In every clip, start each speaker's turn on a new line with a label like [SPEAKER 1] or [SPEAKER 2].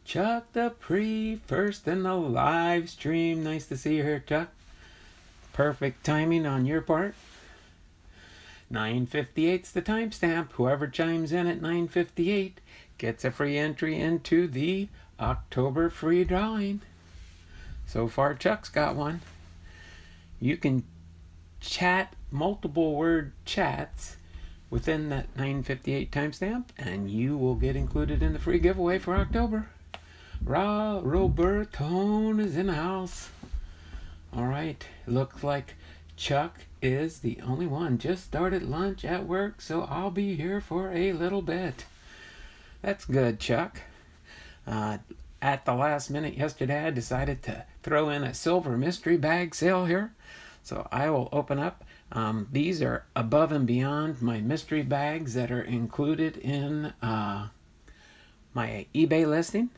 [SPEAKER 1] Chuck the first in the live stream. Nice to see you here, Chuck. Perfect timing on your part. 9:58's the timestamp. Whoever chimes in at 9:58 gets a free entry into the October free drawing. So far, Chuck's got one. You can chat multiple word chats within that 9:58 timestamp, and you will get included in the free giveaway for October. Roberto is in the house. All right, looks like Chuck is the only one. Just started lunch at work, so I'll be here for a little bit. That's good, Chuck. At the last minute yesterday, I decided to throw in a silver mystery bag sale here. So I will open up. These are above and beyond my mystery bags that are included in my eBay listing.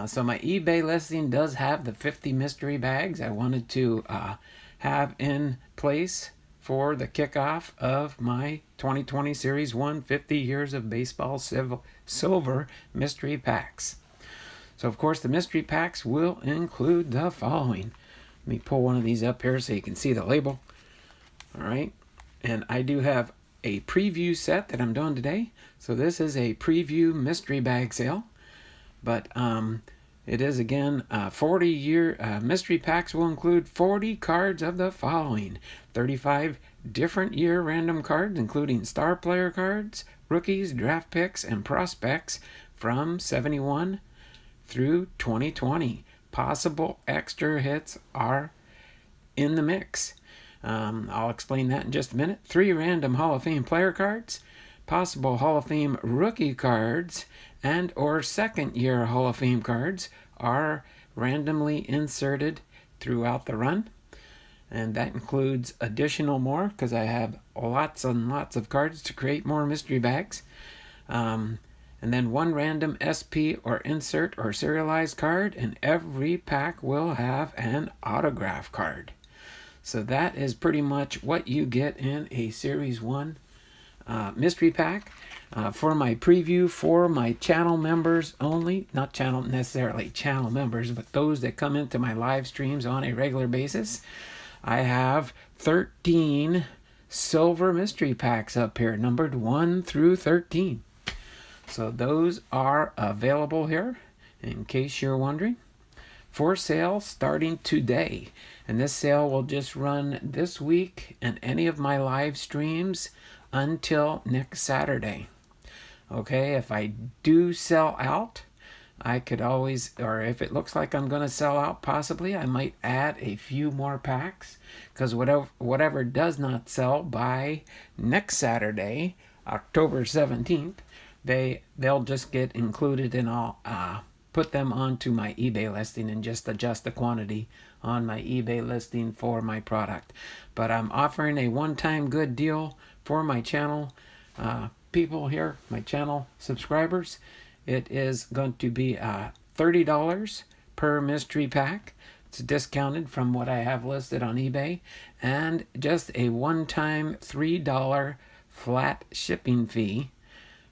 [SPEAKER 1] So my eBay listing does have the 50 mystery bags I wanted to have in place for the kickoff of my 2020 Series 1 50 Years of Baseball Silver Mystery Packs. So, of course, the mystery packs will include the following. Let me pull one of these up here so you can see the label. All right. And I do have a preview set that I'm doing today. So this is a preview mystery bag sale. But it is, again, 40-year mystery packs will include 40 cards of the following. 35 different year random cards, including star player cards, rookies, draft picks, and prospects from 71 through 2020. Possible extra hits are in the mix. I'll explain that in just a minute. 3 random Hall of Fame player cards, possible Hall of Fame rookie cards, and or second year Hall of Fame cards are randomly inserted throughout the run. And that includes additional more because I have lots and lots of cards to create more mystery bags. And then 1 random SP or insert or serialized card, and every pack will have an autograph card. So that is pretty much what you get in a Series 1 mystery pack. For my preview for my channel members only, not channel necessarily channel members, but those that come into my live streams on a regular basis, I have 13 silver mystery packs up here, numbered 1 through 13. So those are available here, in case you're wondering, for sale starting today. And this sale will just run this week and any of my live streams until next Saturday. Okay, if I do sell out, I could always, or if it looks like I'm going to sell out, possibly, I might add a few more packs, because whatever does not sell by next Saturday, October 17th, they'll just get included, and I'll put them onto my eBay listing and just adjust the quantity on my eBay listing for my product. But I'm offering a one-time good deal for my channel people here, my channel subscribers. It is going to be $30 per mystery pack. It's discounted from what I have listed on eBay, and just a one-time $3 flat shipping fee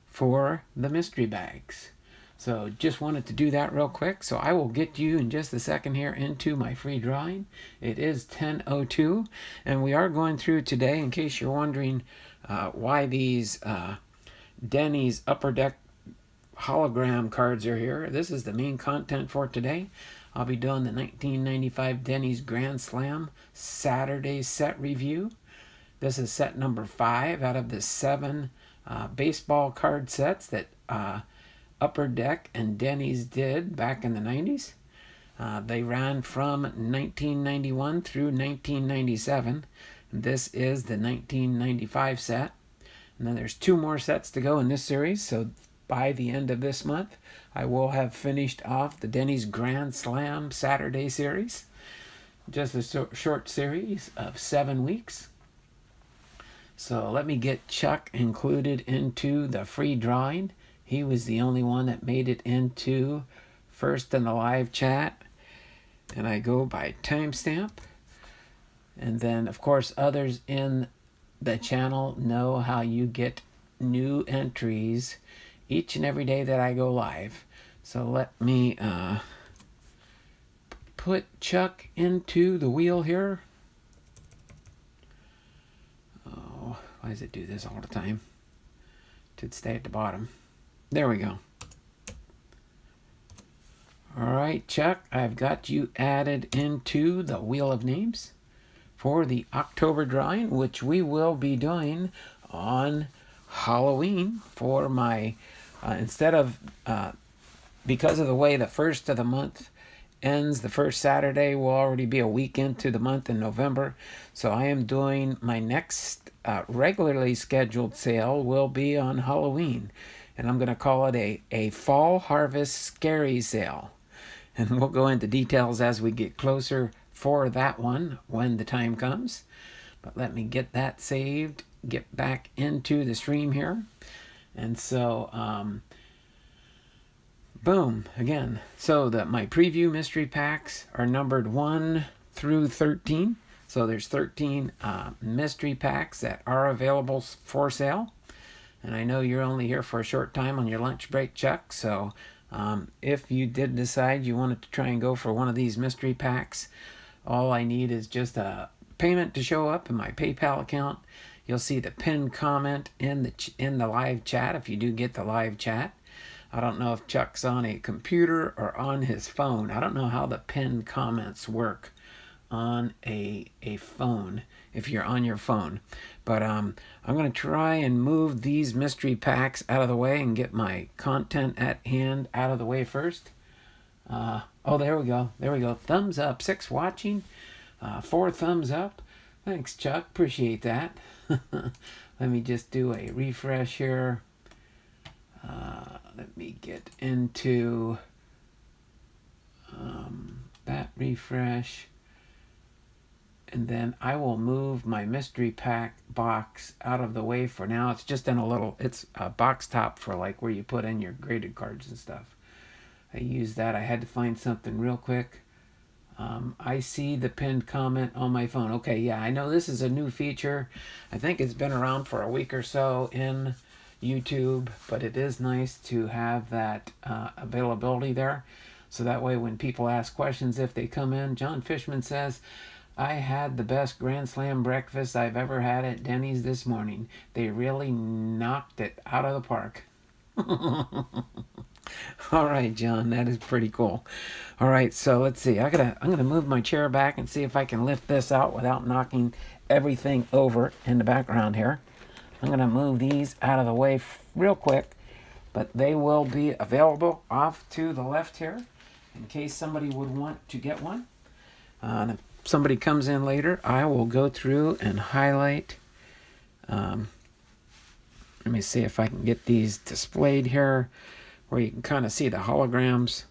[SPEAKER 1] for the mystery bags. So just wanted to do that real quick. So I will get you in just a second here into my free drawing. It is 10:02, and we are going through today, in case you're wondering why these Denny's Upper Deck hologram cards are here. This is the main content for today. I'll be doing the 1995 Denny's Grand Slam Saturday set review. This is set number 5 out of the 7 baseball card sets that Upper Deck and Denny's did back in the 90s. They ran from 1991 through 1997. This is the 1995 set. And then there's 2 more sets to go in this series. So by the end of this month, I will have finished off the Denny's Grand Slam Saturday series. Just a short series of 7 weeks. So let me get Chuck included into the free drawing. He was the only one that made it into first in the live chat. And I go by timestamp. And then, of course, others in the channel know how you get new entries each and every day that I go live. So let me put Chuck into the wheel here. Oh, why does it do this all the time? It should stay at the bottom. There we go. All right, Chuck, I've got you added into the Wheel of Names for the October drawing, which we will be doing on Halloween for my, instead of, because of the way the first of the month ends, the first Saturday will already be a week into the month in November. So I am doing my next regularly scheduled sale will be on Halloween. And I'm going to call it a Fall Harvest Scary Sale. And we'll go into details as we get closer for that one when the time comes. But let me get that saved, get back into the stream here. And so, boom, again. So my preview mystery packs are numbered 1 through 13. So there's 13 mystery packs that are available for sale. And I know you're only here for a short time on your lunch break, Chuck. So if you did decide you wanted to try and go for one of these mystery packs, all I need is just a payment to show up in my PayPal account. You'll see the pinned comment in the live chat if you do get the live chat. I don't know if Chuck's on a computer or on his phone. I don't know how the pinned comments work on a phone if you're on your phone. But I'm going to try and move these mystery packs out of the way and get my content at hand out of the way first. Oh, there we go. There we go. Thumbs up. 6 watching. 4 thumbs up. Thanks, Chuck. Appreciate that. Let me just do a refresh here. Let me get into that refresh. And then I will move my mystery pack box out of the way for now. It's just in it's a box top for like where you put in your graded cards and stuff. I use that. I had to find something real quick. I see the pinned comment on my phone. Okay, yeah, I know this is a new feature. I think it's been around for a week or so in YouTube, but it is nice to have that availability there. So that way when people ask questions, if they come in, John Fishman says, I had the best Grand Slam breakfast I've ever had at Denny's this morning. They really knocked it out of the park. All right, John, that is pretty cool. All right, so let's see. I'm gonna move my chair back and see if I can lift this out without knocking everything over in the background here. I'm gonna move these out of the way real quick, but they will be available off to the left here in case somebody would want to get one. And if somebody comes in later, I will go through and highlight. Let me see if I can get these displayed here where you can kind of see the holograms.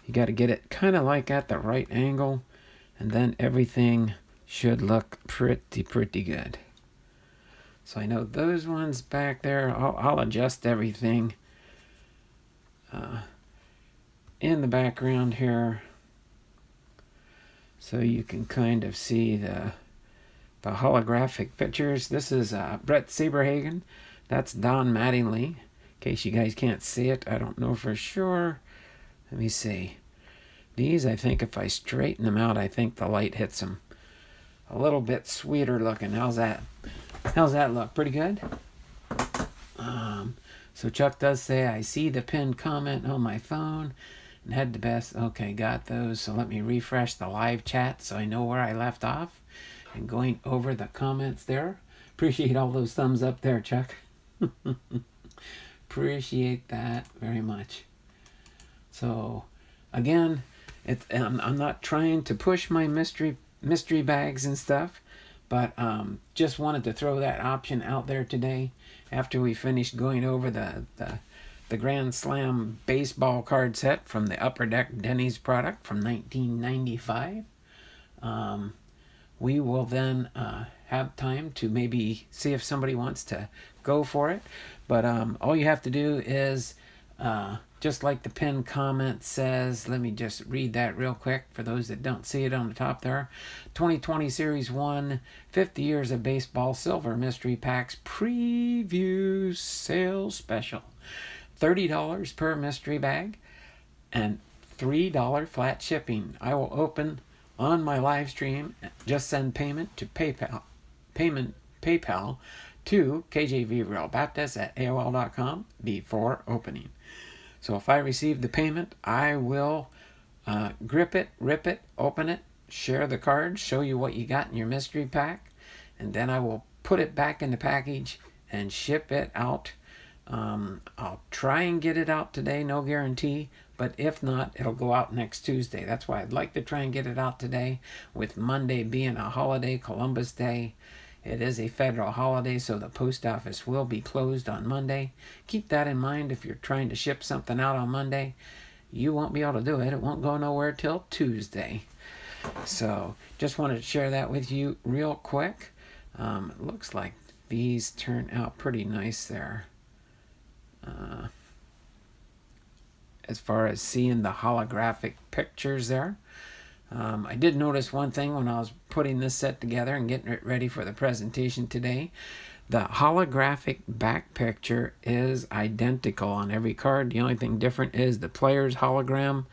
[SPEAKER 1] You got to get it kind of like at the right angle, and then everything should look pretty good. So I know those ones back there, I'll adjust everything in the background here so you can kind of see the holographic pictures. This is Brett Saberhagen. That's Don Mattingly. In case you guys can't see it, I don't know for sure. Let me see. These, I think if I straighten them out, I think the light hits them. A little bit sweeter looking. How's that? How's that look? Pretty good? So Chuck does say, I see the pinned comment on my phone and had the best. Okay, got those. So let me refresh the live chat so I know where I left off. And going over the comments there. Appreciate all those thumbs up there, Chuck. Appreciate that very much. So, again, I'm not trying to push my mystery bags and stuff, but just wanted to throw that option out there today after we finished going over the Grand Slam baseball card set from the Upper Deck Denny's product from 1995. We will then have time to maybe see if somebody wants to go for it. But all you have to do is, just like the pinned comment says, let me just read that real quick for those that don't see it on the top there. 2020 Series 1, 50 Years of Baseball Silver Mystery Packs Preview Sale Special. $30 per mystery bag. and $3 flat shipping. I will open on my live stream. Just send payment to PayPal to kjvrealbaptist@aol.com before opening. So if I receive the payment, I will grip it, rip it, open it, share the card, show you what you got in your mystery pack, and then I will put it back in the package and ship it out. I'll try and get it out today, no guarantee, but if not, it'll go out next Tuesday. That's why I'd like to try and get it out today, with Monday being a holiday, Columbus Day. It is a federal holiday, so the post office will be closed on Monday. Keep that in mind if you're trying to ship something out on Monday. You won't be able to do it. It won't go nowhere till Tuesday. So just wanted to share that with you real quick. It looks like these turn out pretty nice there. As far as seeing the holographic pictures there. I did notice one thing when I was putting this set together and getting it ready for the presentation today. The holographic back picture is identical on every card. The only thing different is the player's hologram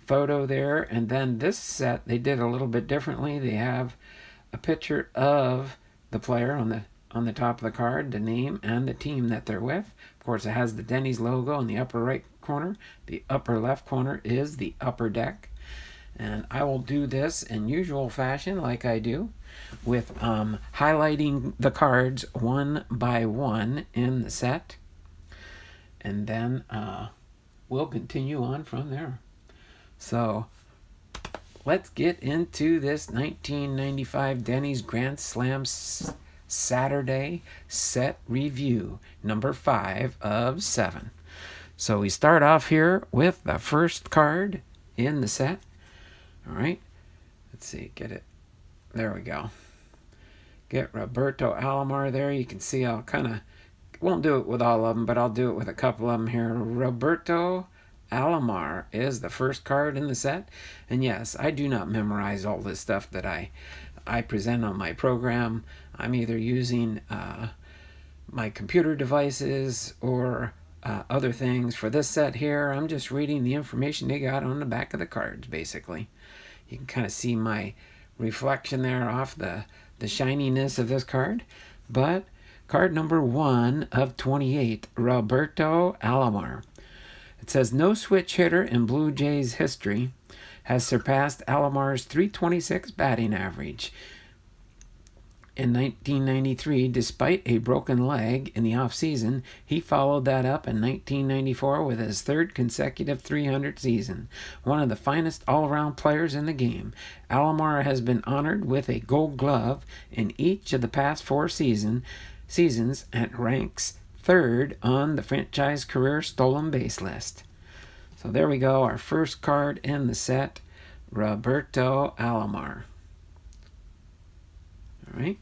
[SPEAKER 1] photo there. And then this set, they did a little bit differently. They have a picture of the player on the top of the card, the name and the team that they're with. Of course, it has the Denny's logo in the upper right corner. The upper left corner is the upper deck. And I will do this in usual fashion, like I do, with highlighting the cards one by one in the set. And then we'll continue on from there. So let's get into this 1995 Denny's Grand Slam Saturday set review, number 5 of 7. So we start off here with the first card in the set. All right, let's see, get it. There we go. Get Roberto Alamar there. You can see I'll kind of, won't do it with all of them, but I'll do it with a couple of them here. Roberto Alamar is the first card in the set. And yes, I do not memorize all this stuff that I present on my program. I'm either using my computer devices or other things. For this set here, I'm just reading the information they got on the back of the cards, basically. You can kind of see my reflection there off the shininess of this card. But card number 1 of 28, Roberto Alamar. It says, no switch hitter in Blue Jays history has surpassed Alamar's .326 batting average. In 1993, despite a broken leg in the offseason, he followed that up in 1994 with his third consecutive 300 season. One of the finest all-around players in the game, Alamar has been honored with a Gold Glove in each of the past 4 seasons and ranks 3rd on the franchise career stolen base list. So there we go, our first card in the set, Roberto Alamar. All right,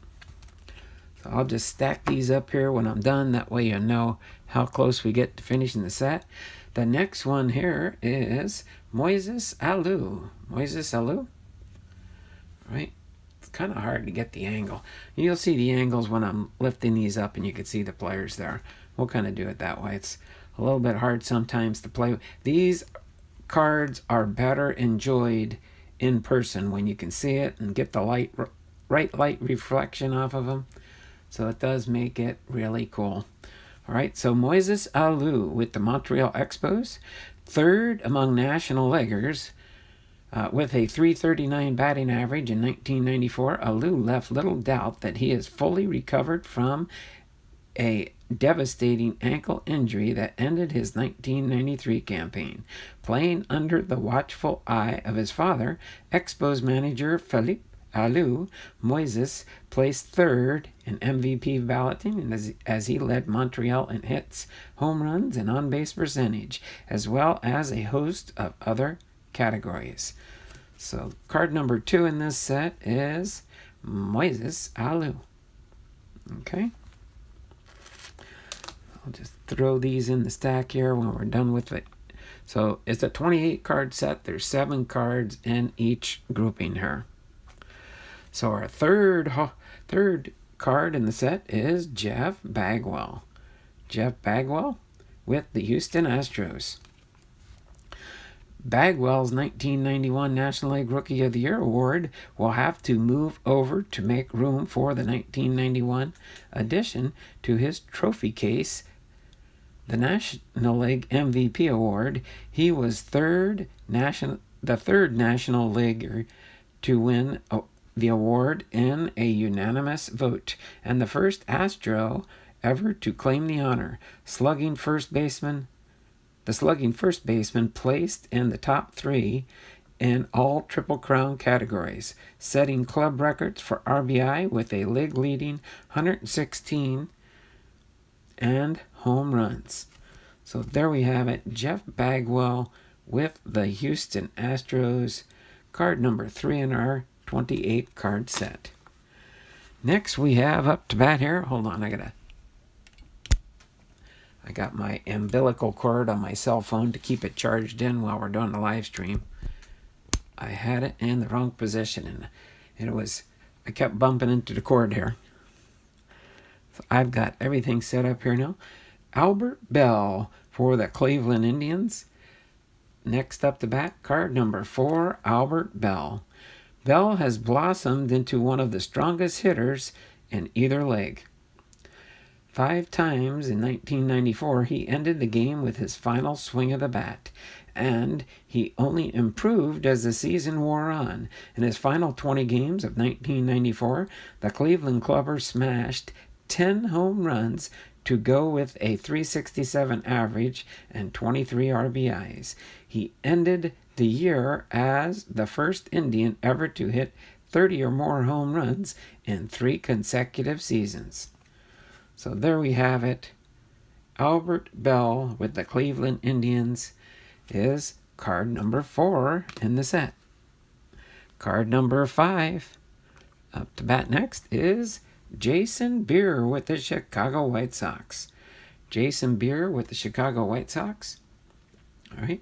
[SPEAKER 1] so I'll just stack these up here when I'm done. That way you know how close we get to finishing the set. The next one here is Moises Alou. Moises Alou. All right, it's kind of hard to get the angle. You'll see the angles when I'm lifting these up, and you can see the players there. We'll kind of do it that way. It's a little bit hard sometimes to play. These cards are better enjoyed in person when you can see it and get the right light reflection off of them. So it does make it really cool. All right, so Moises Alou with the Montreal Expos, 3rd among national leaguers with a .339 batting average in 1994. Alou left little doubt that he is fully recovered from a devastating ankle injury that ended his 1993 campaign. Playing under the watchful eye of his father, Expos manager Philippe Alou, Moises placed 3rd in MVP balloting as he led Montreal in hits, home runs, and on-base percentage, as well as a host of other categories. So card number 2 in this set is Moises Alou. Okay. I'll just throw these in the stack here when we're done with it. So it's a 28 card set. There's 7 cards in each grouping here. So our third card in the set is Jeff Bagwell. Jeff Bagwell with the Houston Astros. Bagwell's 1991 National League Rookie of the Year award will have to move over to make room for the 1991 addition to his trophy case, the National League MVP award. He was the third National Leaguer to win the award in a unanimous vote, and the first Astro ever to claim the honor. The slugging first baseman placed in the top 3 in all Triple Crown categories, setting club records for RBI with a league-leading 116 and home runs. So there we have it, Jeff Bagwell with the Houston Astros, card number 3 in our 28 card set. Next we have up to bat here. Hold on, I got my umbilical cord on my cell phone to keep it charged in while we're doing the live stream. I had it in the wrong position, and I kept bumping into the cord here. So I've got everything set up here now. Albert Bell for the Cleveland Indians. Next up to bat, card number 4, Albert Bell. Bell has blossomed into one of the strongest hitters in either leg. 5 times in 1994, he ended the game with his final swing of the bat, and he only improved as the season wore on. In his final 20 games of 1994, the Cleveland Clubber smashed 10 home runs to go with a .367 average and 23 RBIs. He ended the year as the first Indian ever to hit 30 or more home runs in 3 consecutive seasons. So there we have it. Albert Bell with the Cleveland Indians is card number 4 in the set. Card number 5 up to bat next is Jason Beer with the Chicago White Sox. Jason Beer with the Chicago White Sox. All right.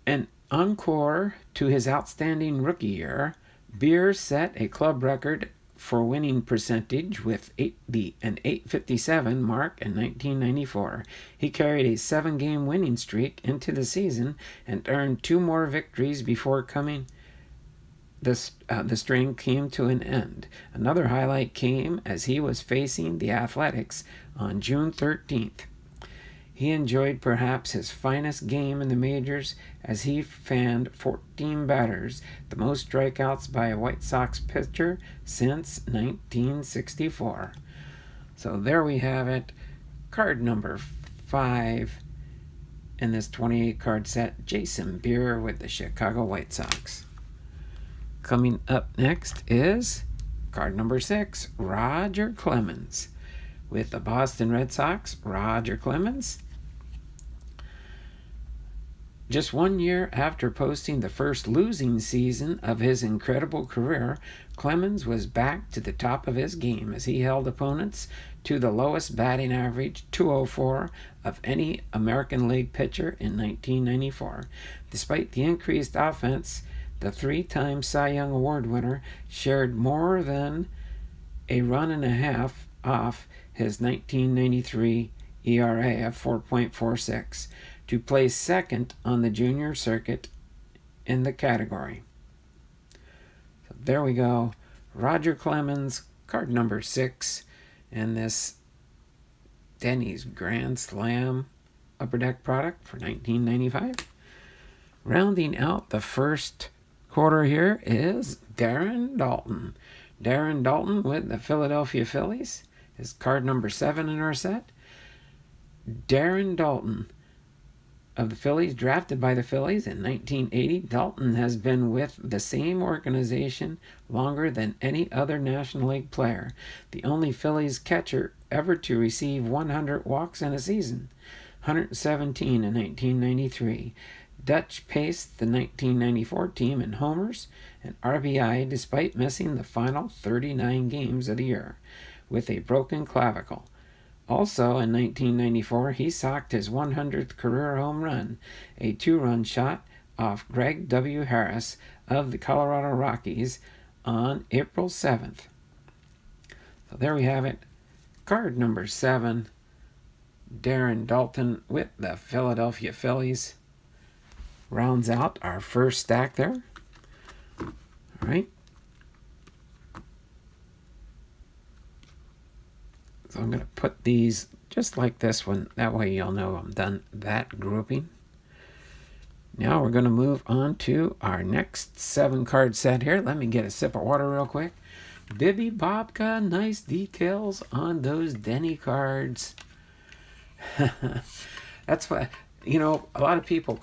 [SPEAKER 1] An encore to his outstanding rookie year, Beer set a club record for winning percentage with an .857 mark in 1994. He carried a 7-game winning streak into the season and earned 2 more victories before the string came to an end. Another highlight came as he was facing the Athletics on June 13th. He enjoyed perhaps his finest game in the majors as he fanned 14 batters, the most strikeouts by a White Sox pitcher since 1964. So there we have it. Card number 5 in this 28 card set, Jason Beer with the Chicago White Sox. Coming up next is card number 6, Roger Clemens with the Boston Red Sox. Roger Clemens. Just 1 year after posting the first losing season of his incredible career, Clemens was back to the top of his game as he held opponents to the lowest batting average, .204, of any American League pitcher in 1994. Despite the increased offense, the 3-time Cy Young Award winner shared more than a run and a half off his 1993 ERA of 4.46 to place second on the junior circuit in the category. So there we go. Roger Clemens, card number 6, and this Denny's Grand Slam Upper Deck product for 1995. Rounding out the first quarter here is Darren Dalton. Darren Dalton with the Philadelphia Phillies is card number 7 in our set. Darren Dalton of the Phillies, drafted by the Phillies in 1980. Dalton has been with the same organization longer than any other National League player, the only Phillies catcher ever to receive 100 walks in a season, 117 in 1993. Dutch paced the 1994 team in homers and RBI despite missing the final 39 games of the year with a broken clavicle. Also in 1994, he socked his 100th career home run, a 2-run shot off Greg W. Harris of the Colorado Rockies on April 7th. So there we have it. Card number 7, Darren Dalton with the Philadelphia Phillies. rounds out our first stack there. All right. So I'm going to put these just like this one. That way you'll know I'm done that grouping. Now we're going to move on to our next 7-card set here. Let me get a sip of water real quick. Bibby Bobka, nice details on those Denny cards. That's what, you know, a lot of people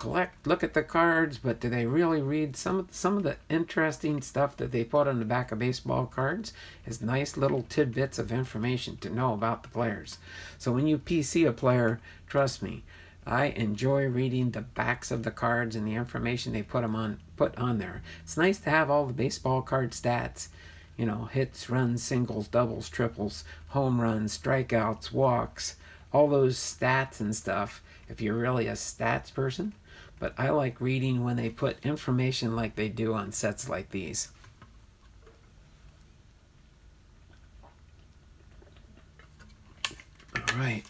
[SPEAKER 1] look at the cards, but do they really read some of the interesting stuff that they put on the back of baseball cards? Is nice little tidbits of information to know about the players. So when you PC a player, trust me, I enjoy reading the backs of the cards and the information they put on there. It's nice to have all the baseball card stats. You know, hits, runs, singles, doubles, triples, home runs, strikeouts, walks, all those stats and stuff, if you're really a stats person. But I like reading when they put information like they do on sets like these. All right.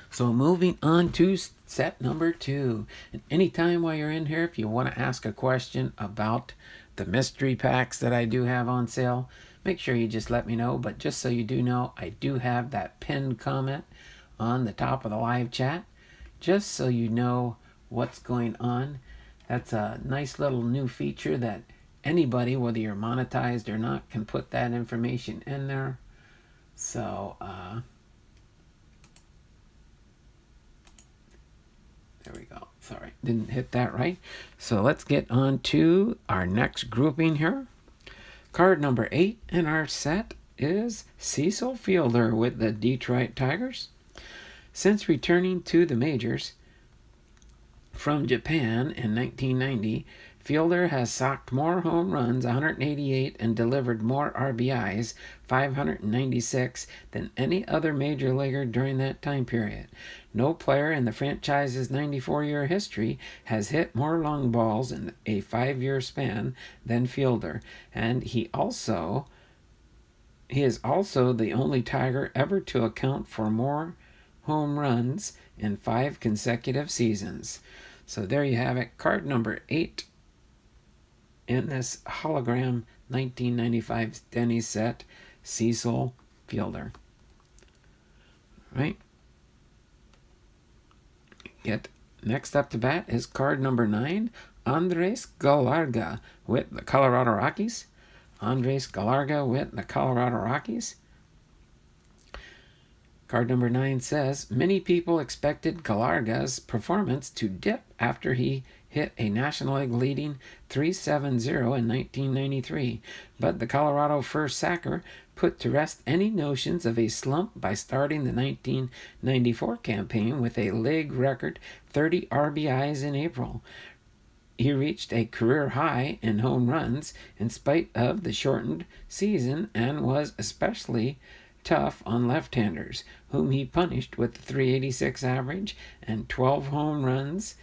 [SPEAKER 1] So moving on to set number 2. And anytime while you're in here, if you want to ask a question about the mystery packs that I do have on sale, make sure you just let me know. But just so you do know, I do have that pinned comment on the top of the live chat, just so you know what's going on. That's a nice little new feature that anybody, whether you're monetized or not, can put that information in there. So, there we go. Sorry, didn't hit that right. So let's get on to our next grouping here. Card number 8 in our set is Cecil Fielder with the Detroit Tigers. Since returning to the majors from Japan in 1990, Fielder has socked more home runs, 188, and delivered more RBIs, 596, than any other major leaguer during that time period. No player in the franchise's 94-year history has hit more long balls in a 5-year span than Fielder, and he is also the only Tiger ever to account for more home runs in 5 consecutive seasons. So there you have it, card number 8 in this hologram 1995 Denny set, Cecil Fielder. All right. Next up to bat is card number 9, Andres Galarga with the Colorado Rockies. Andres Galarga with the Colorado Rockies. Card number 9 says, many people expected Galarga's performance to dip after he hit a National League leading 370 in 1993, but the Colorado first sacker put to rest any notions of a slump by starting the 1994 campaign with a league record 30 RBIs in April. He reached a career high in home runs in spite of the shortened season and was especially tough on left-handers, whom he punished with the 386 average and 12 home runs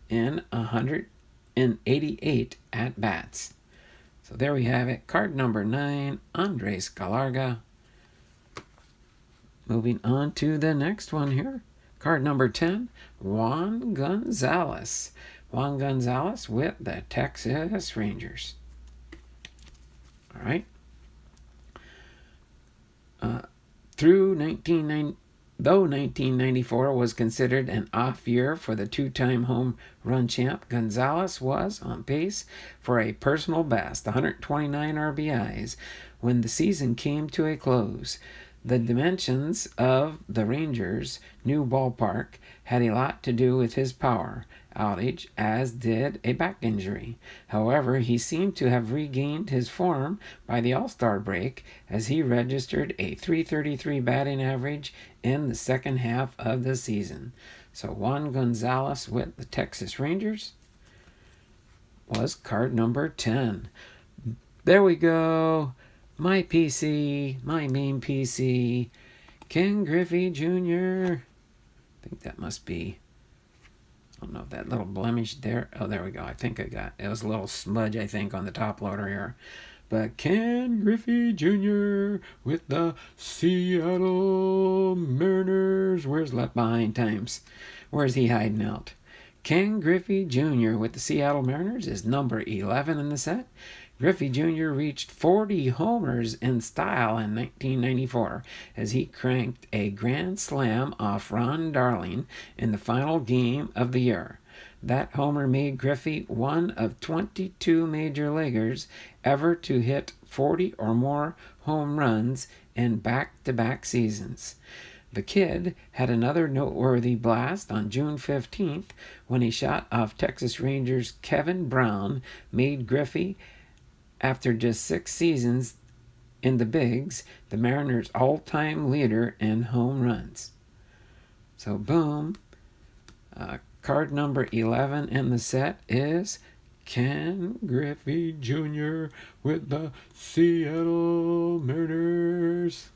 [SPEAKER 1] in 188 at-bats. So there we have it. Card number 9, Andres Galarga. Moving on to the next one here. Card number 10, Juan Gonzalez. Juan Gonzalez with the Texas Rangers. All right. Though 1994 was considered an off year for the 2-time home run champ, Gonzalez was on pace for a personal best, 129 RBIs, when the season came to a close. The dimensions of the Rangers' new ballpark had a lot to do with his power outage, as did a back injury. However, he seemed to have regained his form by the All-Star break, as he registered a .333 batting average in the second half of the season. So Juan Gonzalez with the Texas Rangers was card number 10. There we go. My PC, my main PC, Ken Griffey Jr. I think that must be, I don't know if that little blemish there. Oh, there we go. I think it was a little smudge, I think, on the top loader here. But Ken Griffey Jr. with the Seattle Mariners. Where's Left Behind Times? Where's he hiding out? Ken Griffey Jr. with the Seattle Mariners is number 11 in the set. Griffey Jr. reached 40 homers in style in 1994 as he cranked a grand slam off Ron Darling in the final game of the year. That homer made Griffey one of 22 major leaguers ever to hit 40 or more home runs in back-to-back seasons. The kid had another noteworthy blast on June 15th when he shot off Texas Rangers' Kevin Brown, made Griffey, after just 6 seasons in the bigs, the Mariners' all-time leader in home runs. So boom, card number 11 in the set is Ken Griffey Jr. with the Seattle Mariners.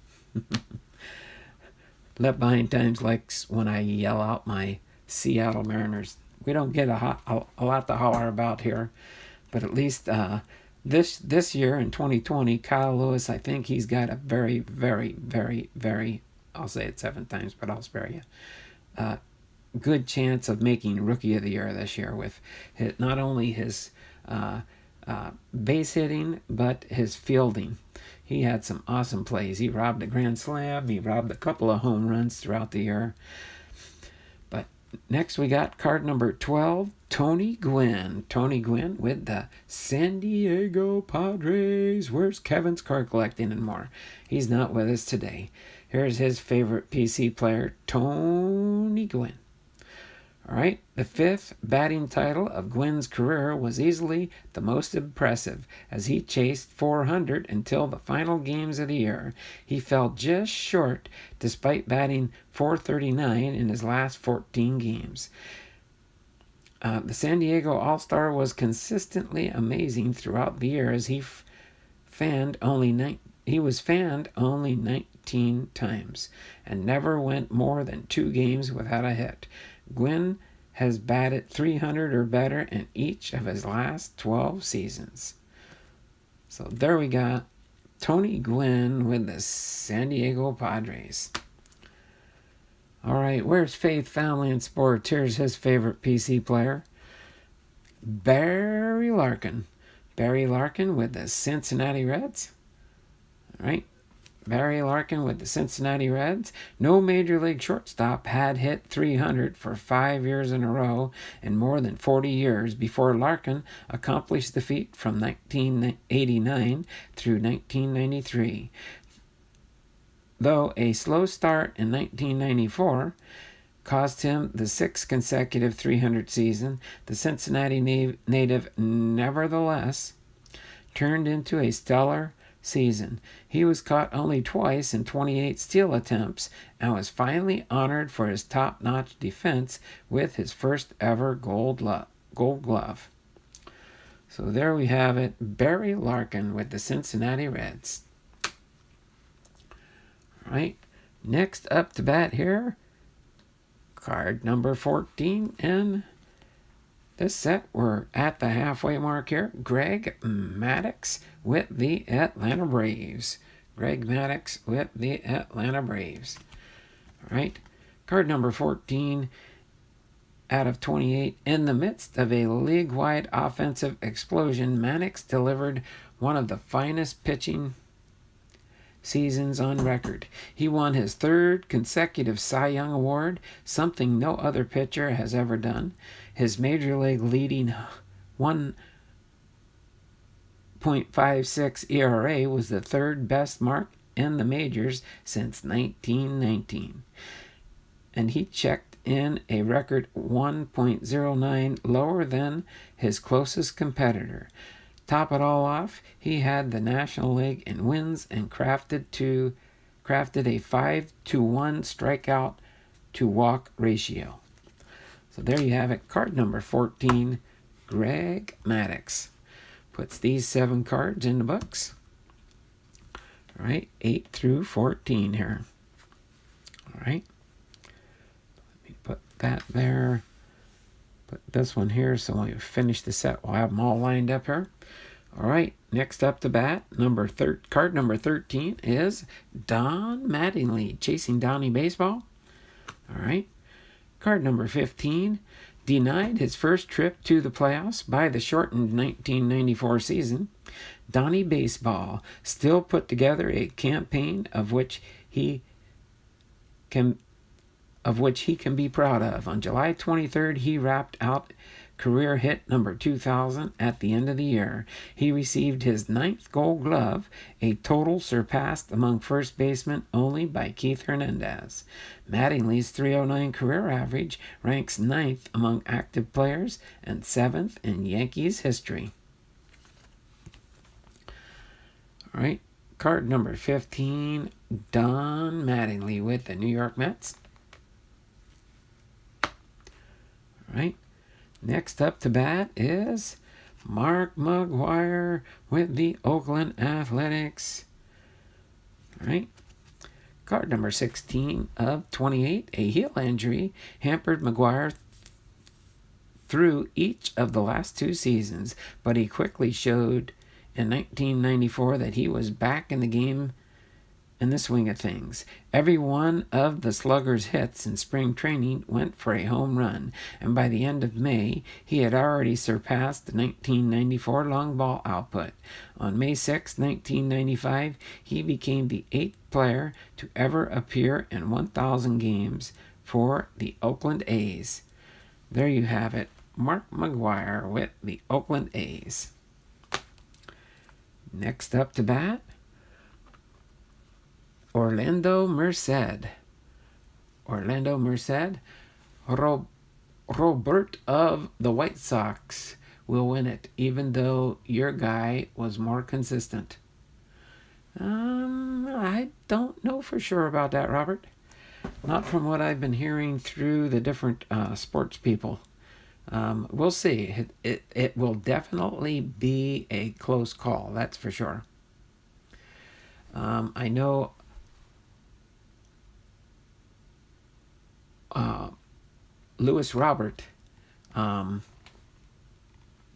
[SPEAKER 1] Left Behind Times likes when I yell out my Seattle Mariners. We don't get a lot to holler about here, but at least this year in 2020, Kyle Lewis, I think he's got a very, very, very, very, I'll say it 7 times, but I'll spare you, good chance of making Rookie of the Year this year with not only his base hitting, but his fielding. He had some awesome plays. He robbed a grand slam. He robbed a couple of home runs throughout the year. But next we got card number 12, Tony Gwynn. Tony Gwynn with the San Diego Padres. Where's Kevin's card collecting and more? He's not with us today. Here's his favorite PC player, Tony Gwynn. All right, the 5th batting title of Gwynn's career was easily the most impressive, as he chased 400 until the final games of the year. He fell just short despite batting .439 in his last 14 games. The San Diego All-Star was consistently amazing throughout the year, as he was fanned only 19 times and never went more than 2 games without a hit. Gwynn has batted .300 or better in each of his last 12 seasons. So there we got Tony Gwynn with the San Diego Padres. All right, where's Faith, Family, and Sports? Here's his favorite PC player, Barry Larkin. Barry Larkin with the Cincinnati Reds. All right. Barry Larkin with the Cincinnati Reds. No major league shortstop had hit .300 for 5 years in a row in more than 40 years before Larkin accomplished the feat from 1989 through 1993. Though a slow start in 1994 caused him the 6th consecutive .300 season, the Cincinnati native nevertheless turned into a stellar season. He was caught only twice in 28 steal attempts and was finally honored for his top-notch defense with his first ever gold glove. So there we have it, Barry Larkin with the Cincinnati Reds. All right, next up to bat here, card number 14 in this set. We're at the halfway mark here. Greg Maddox with the Atlanta Braves. Greg Maddox with the Atlanta Braves. All right. Card number 14 out of 28. In the midst of a league-wide offensive explosion, Maddox delivered one of the finest pitching seasons on record. He won his 3rd consecutive Cy Young Award, something no other pitcher has ever done. His major league leading 1.56 ERA was the 3rd best mark in the majors since 1919. And he checked in a record 1.09 lower than his closest competitor. Top it all off, he had the National League in wins and crafted a 5-to-1 strikeout to walk ratio. So there you have it, card number 14, Greg Maddox. Puts these 7 cards in the books. All right, 8 through 14 here. All right, let me put that there. Put this one here, so when we finish the set, we'll have them all lined up here. All right, next up to bat, card number 13 is Don Mattingly, Chasing Donnie Baseball. All right, card number 15, Denied his first trip to the playoffs by the shortened 1994 season, Donnie Baseball still put together a campaign of which he can be proud of. On July 23rd, he rapped out career hit number 2000 at the end of the year. He received his 9th Gold Glove, a total surpassed among first basemen only by Keith Hernandez. Mattingly's 309 career average ranks 9th among active players and 7th in Yankees history. All right, card number 15, Don Mattingly with the New York Mets. All right. Next up to bat is Mark Maguire with the Oakland Athletics. All right. Card number 16 of 28. A heel injury hampered Maguire through each of the last 2 seasons, but he quickly showed in 1994 that he was back in the game in the swing of things. Every one of the Slugger's hits in spring training went for a home run, and by the end of May, he had already surpassed the 1994 long ball output. On May 6, 1995, he became the 8th player to ever appear in 1,000 games for the Oakland A's. There you have it, Mark Maguire with the Oakland A's. Next up to bat, Orlando Merced. Robert of the White Sox will win it, even though your guy was more consistent. I don't know for sure about that, Robert. Not from what I've been hearing through the different sports people. We'll see. It will definitely be a close call, that's for sure. I know Lewis Robert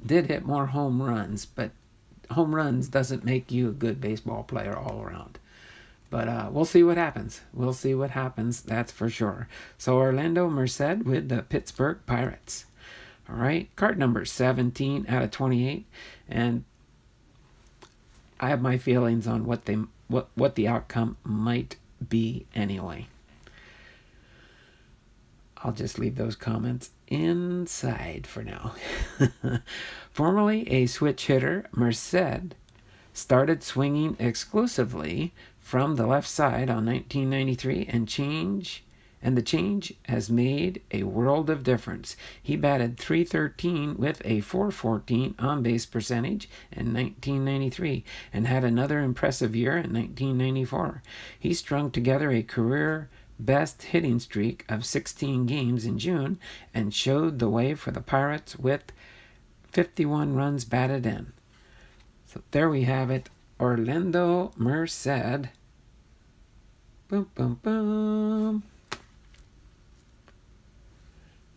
[SPEAKER 1] did hit more home runs, but home runs doesn't make you a good baseball player all around. But we'll see what happens. That's for sure. So Orlando Merced with the Pittsburgh Pirates. All right, card number 17 out of 28. And I have my feelings on what the outcome might be anyway. I'll just leave those comments inside for now. Formerly a switch hitter, Merced started swinging exclusively from the left side on 1993, and the change has made a world of difference. He batted .313 with a .414 on-base percentage in 1993 and had another impressive year in 1994. He strung together a career best hitting streak of 16 games in June and showed the way for the Pirates with 51 runs batted in. So there we have it, Orlando Merced. Boom, boom, boom.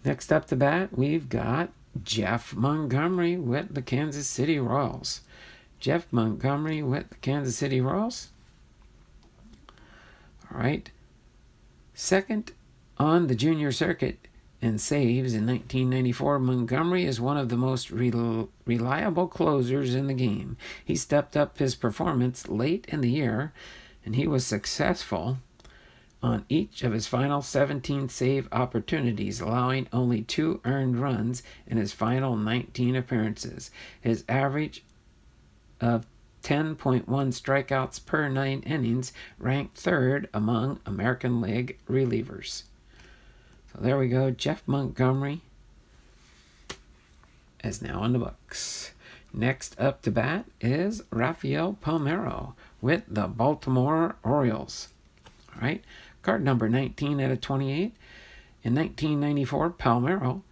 [SPEAKER 1] Next up to bat, we've got Jeff Montgomery with the Kansas City Royals. Jeff Montgomery with the Kansas City Royals. All right. Second on the junior circuit in saves in 1994, Montgomery is one of the most reliable closers in the game. He stepped up his performance late in the year, and he was successful on each of his final 17 save opportunities, allowing only 2 earned runs in his final 19 appearances. His average of 10.1 strikeouts per 9 innings ranked 3rd among American League relievers. So there we go. Jeff Montgomery is now in the books. Next up to bat is Rafael Pomero with the Baltimore Orioles. All right. Card number 19 out of 28. In 1994, Pomero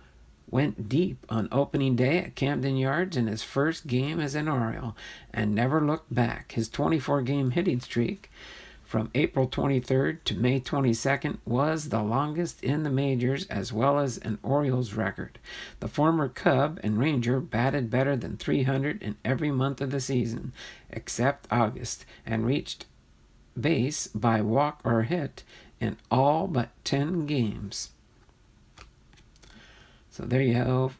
[SPEAKER 1] went deep on opening day at Camden Yards in his first game as an Oriole and never looked back. His 24-game hitting streak from April 23rd to May 22nd was the longest in the majors, as well as an Orioles record. The former Cub and Ranger batted better than .300 in every month of the season, except August, and reached base by walk or hit in all but 10 games. So there you have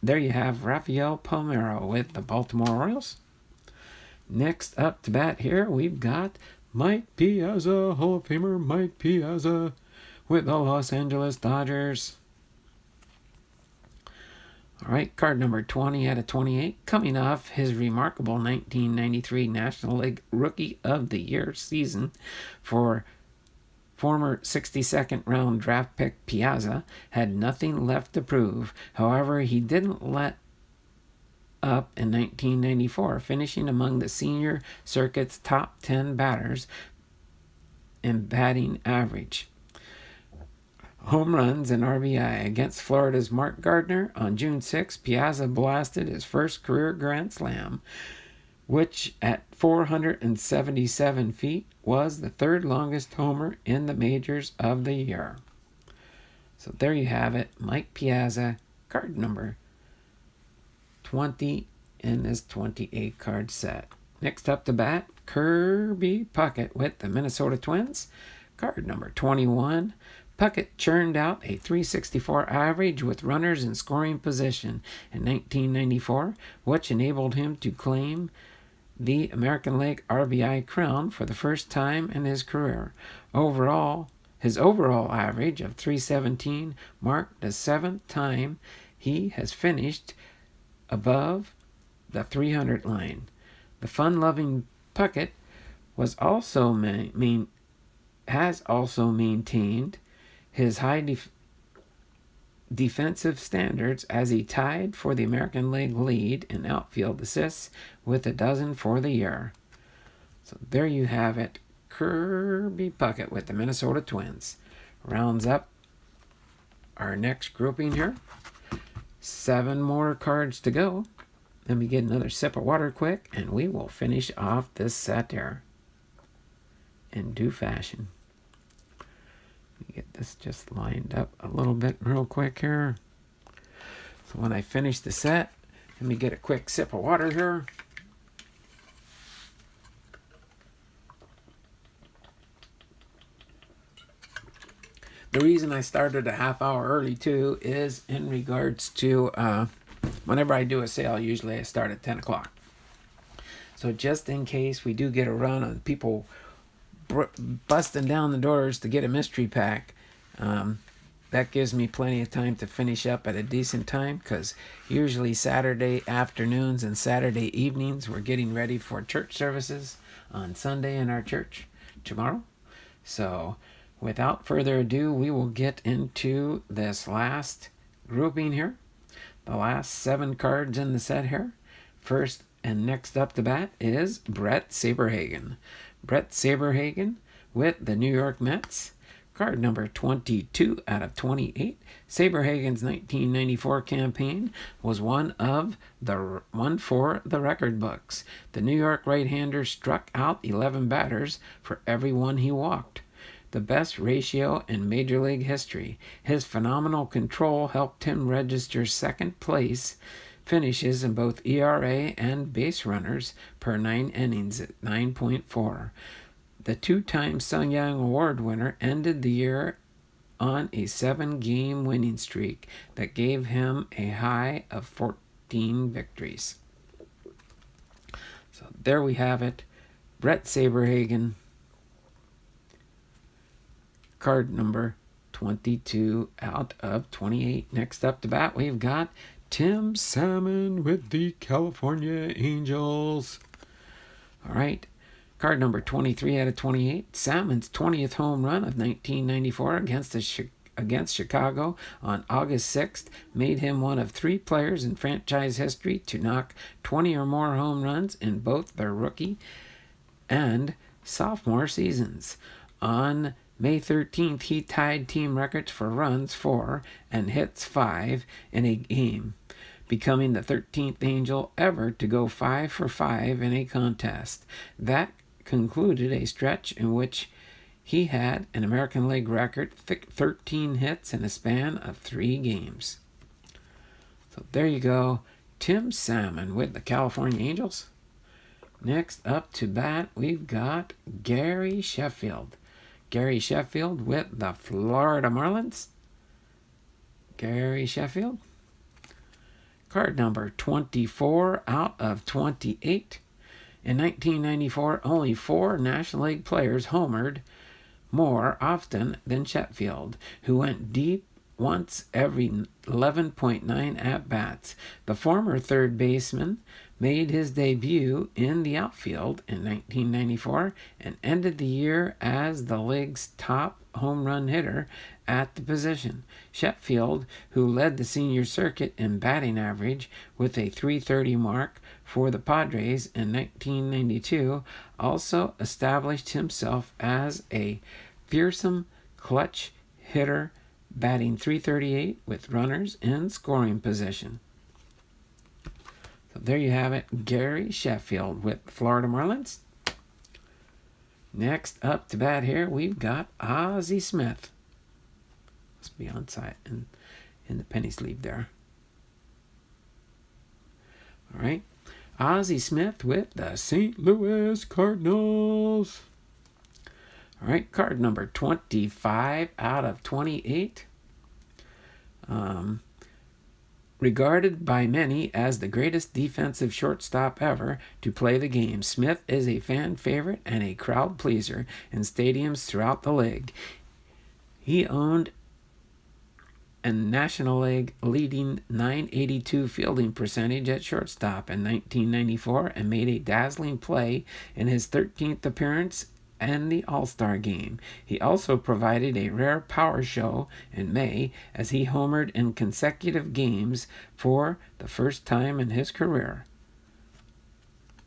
[SPEAKER 1] there you have Rafael Pomero with the Baltimore Orioles. Next up to bat here, we've got Mike Piazza, Hall of Famer Mike Piazza with the Los Angeles Dodgers. All right, card number 20 out of 28, coming off his remarkable 1993 National League Rookie of the Year season for former 62nd round draft pick Piazza, had nothing left to prove. However, he didn't let up in 1994, finishing among the senior circuit's top 10 batters in batting average, home runs, and RBI. Against Florida's Mark Gardner on June 6, Piazza blasted his first career Grand Slam, which at 477 feet was the third longest homer in the majors of the year. So there you have it, Mike Piazza, card number 20 in this 28 card set. Next up to bat, Kirby Puckett with the Minnesota Twins, card number 21. Puckett churned out a .364 average with runners in scoring position in 1994, which enabled him to claim the American League RBI crown for the first time in his career. His overall average of .317 marked the 7th time he has finished above the 300 line. The fun-loving Puckett has also maintained his high defensive standards as he tied for the American League lead in outfield assists with 12 for the year. So there you have it, Kirby Puckett with the Minnesota Twins. Rounds up our next grouping here. 7 more cards to go. Let me get another sip of water quick, and we will finish off this set here in due fashion. Let me get this just lined up a little bit real quick here. So when I finish the set, let me get a quick sip of water here. The reason I started a half hour early too is in regards to whenever I do a sale, usually I start at 10 o'clock. So just in case we do get a run on people busting down the doors to get a mystery pack, that gives me plenty of time to finish up at a decent time, because usually Saturday afternoons and Saturday evenings we're getting ready for church services on Sunday in our church tomorrow. So without further ado, we will get into this last grouping here. The last 7 cards in the set here. First and next up to bat is Brett Saberhagen. Brett Saberhagen with the New York Mets. Card number 22 out of 28. Saberhagen's 1994 campaign was one for the record books. The New York right-hander struck out 11 batters for every one he walked, the best ratio in Major League history. His phenomenal control helped him register second place finishes in both ERA and base runners per 9 innings at 9.4. The 2-time Cy Young Award winner ended the year on a 7-game winning streak that gave him a high of 14 victories. So there we have it. Brett Saberhagen, card number 22 out of 28. Next up to bat, we've got Tim Salmon with the California Angels. All right, card number 23 out of 28. Salmon's 20th home run of 1994 against Chicago on August 6th made him one of 3 players in franchise history to knock 20 or more home runs in both their rookie and sophomore seasons. On May 13th, he tied team records for runs 4 and hits 5 in a game, becoming the 13th Angel ever to go 5 for 5 in a contest. That concluded a stretch in which he had an American League record 13 hits in a span of 3 games. So there you go, Tim Salmon with the California Angels. Next up to bat, we've got Gary Sheffield. Gary Sheffield with the Florida Marlins. Gary Sheffield. Card number 24 out of 28. In 1994, only 4 National League players homered more often than Sheffield, who went deep once every 11.9 at-bats. The former third baseman made his debut in the outfield in 1994 and ended the year as the league's top home run hitter at the position. Sheffield, who led the senior circuit in batting average with a .330 mark for the Padres in 1992, also established himself as a fearsome clutch hitter, batting .338 with runners in scoring position. So there you have it, Gary Sheffield with Florida Marlins. Next up to bat here, we've got Ozzy Smith. Must be on site in the penny sleeve there. All right, Ozzy Smith with the St. Louis Cardinals. All right, card number 25 out of 28. Regarded by many as the greatest defensive shortstop ever to play the game, Smith is a fan favorite and a crowd pleaser in stadiums throughout the league. He owned a National League leading .982 fielding percentage at shortstop in 1994 and made a dazzling play in his 13th appearance and the All-Star game. He also provided a rare power show in May as he homered in consecutive games for the first time in his career.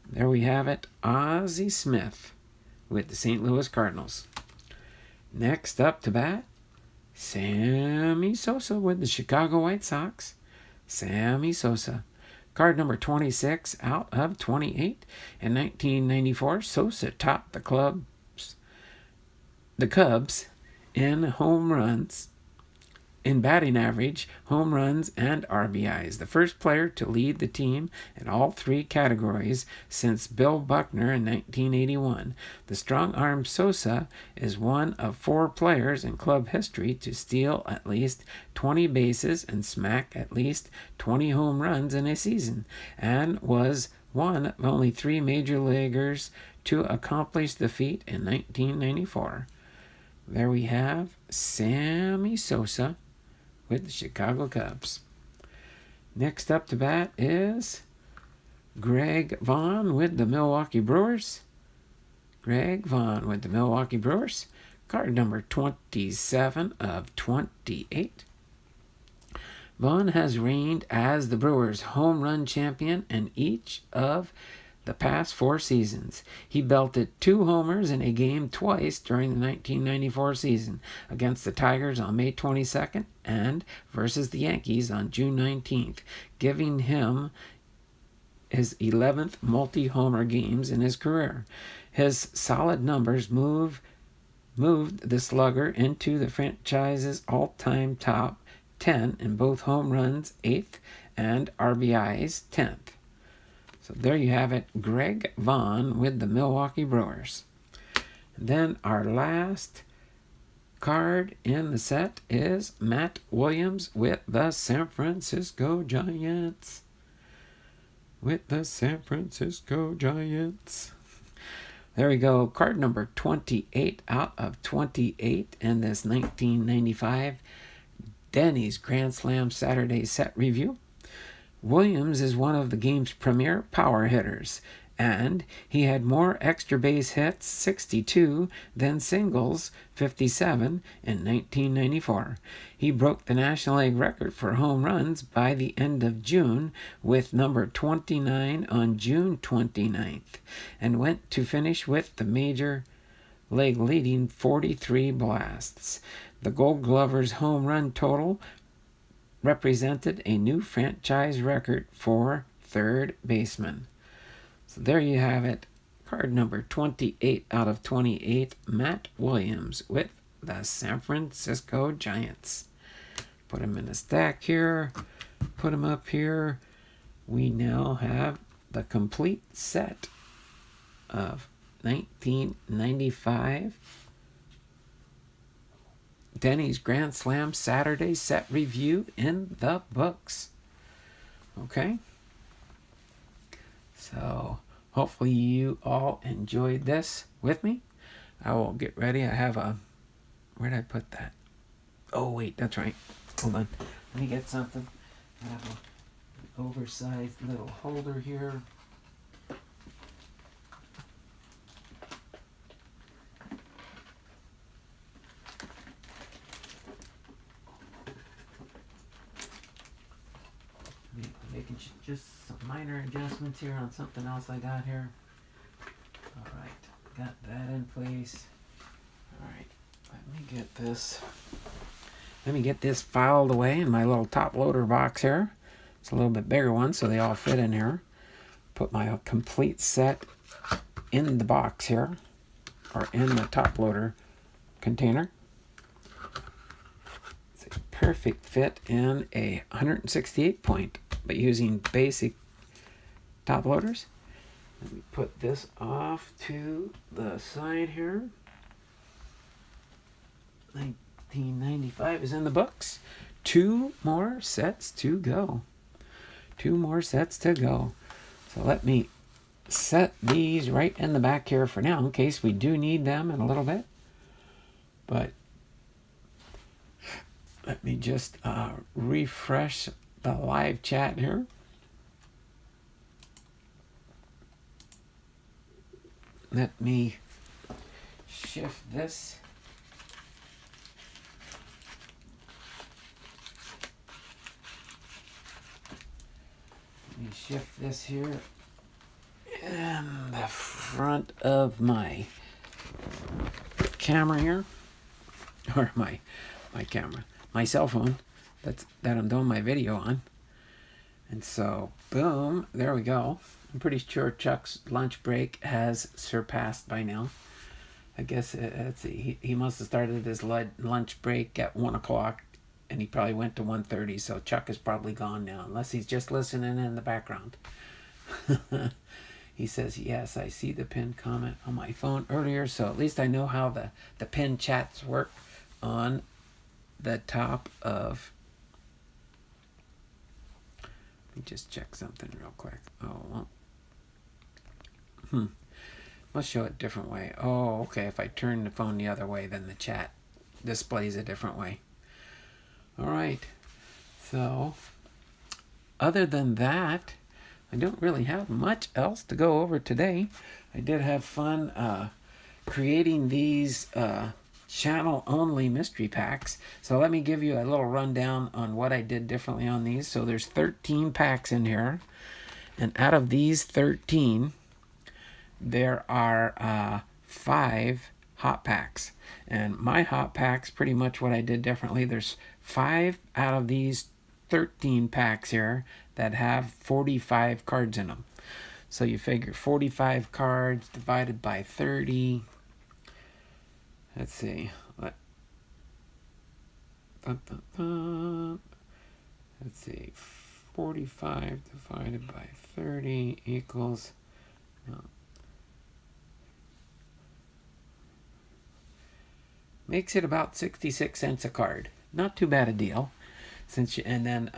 [SPEAKER 1] There we have it, Ozzy Smith with the St. Louis Cardinals. Next up to bat, Sami Sosa with the Chicago White Sox. Sami Sosa. Card number 26 out of 28. In 1994, Sosa topped the Cubs in home runs, in batting average, home runs, and RBIs. The first player to lead the team in all 3 categories since Bill Buckner in 1981. The strong-arm Sosa is one of 4 players in club history to steal at least 20 bases and smack at least 20 home runs in a season, and was one of only 3 major leaguers to accomplish the feat in 1994. There we have Sami Sosa with the Chicago Cubs. Next up to bat is Greg Vaughn with the Milwaukee Brewers. Greg Vaughn with the Milwaukee Brewers. Card number 27 of 28. Vaughn has reigned as the Brewers' home run champion in each of the past 4 seasons. He belted 2 homers in a game twice during the 1994 season, against the Tigers on May 22nd and versus the Yankees on June 19th, giving him his 11th multi-homer games in his career. His solid numbers moved the slugger into the franchise's all-time top 10 in both home runs, 8th, and RBIs, 10th. So there you have it, Greg Vaughn with the Milwaukee Brewers. And then our last card in the set is Matt Williams with the San Francisco Giants. With the San Francisco Giants. There we go, card number 28 out of 28 in this 1995 Denny's Grand Slam Saturday set review. Williams is one of the game's premier power hitters, and he had more extra base hits, 62, than singles, 57, in 1994. He broke the National League record for home runs by the end of June with number 29 on June 29th, and went to finish with the Major League leading 43 blasts. The Gold Glover's home run total represented a new franchise record for third baseman. So there you have it. Card number 28 out of 28, Matt Williams with the San Francisco Giants. Put him in a stack here. Put him up here. We now have the complete set of 1995 Denny's Grand Slam Saturday set review in the books. Okay? So, hopefully you all enjoyed this with me. I will get ready. I have a... Where did I put that? Oh, wait, that's right. Hold on. Let me get something. I have an oversized little holder here. Making just some minor adjustments here on something else I got here. Alright, got that in place. Alright, let me get this filed away in my little top loader box here. It's a little bit bigger one, so they all fit in here. Put my complete set in the box here, or in the top loader container. It's a perfect fit in a 168 point, but using basic top loaders. Let me put this off to the side here. 1995 is in the books. 2 more sets to go. 2 more sets to go. So let me set these right in the back here for now in case we do need them in a little bit. But let me just refresh the live chat here. Let me shift this. Let me shift this here in the front of my camera here, or my camera, my cell phone that I'm doing my video on. And so, boom, there we go. I'm pretty sure Chuck's lunch break has surpassed by now. I guess he must have started his lunch break at 1 o'clock, and he probably went to 1:30, so Chuck is probably gone now, unless he's just listening in the background. He says, yes, I see the pinned comment on my phone earlier, so at least I know how the pinned chats work on the top of... Let me just check something real quick. Oh, well. Must show it a different way. Oh, okay. If I turn the phone the other way, then the chat displays a different way. All right. So, other than that, I don't really have much else to go over today. I did have fun creating these channel-only mystery packs. So let me give you a little rundown on what I did differently on these. So there's 13 packs in here. And out of these 13... there are 5 hot packs, and my hot packs, pretty much what I did differently, there's 5 out of these 13 packs here that have 45 cards in them. So you figure 45 cards divided by 30. Let's see. Let's see. 45 divided by 30 equals... makes it about 66 cents a card. Not too bad a deal. And then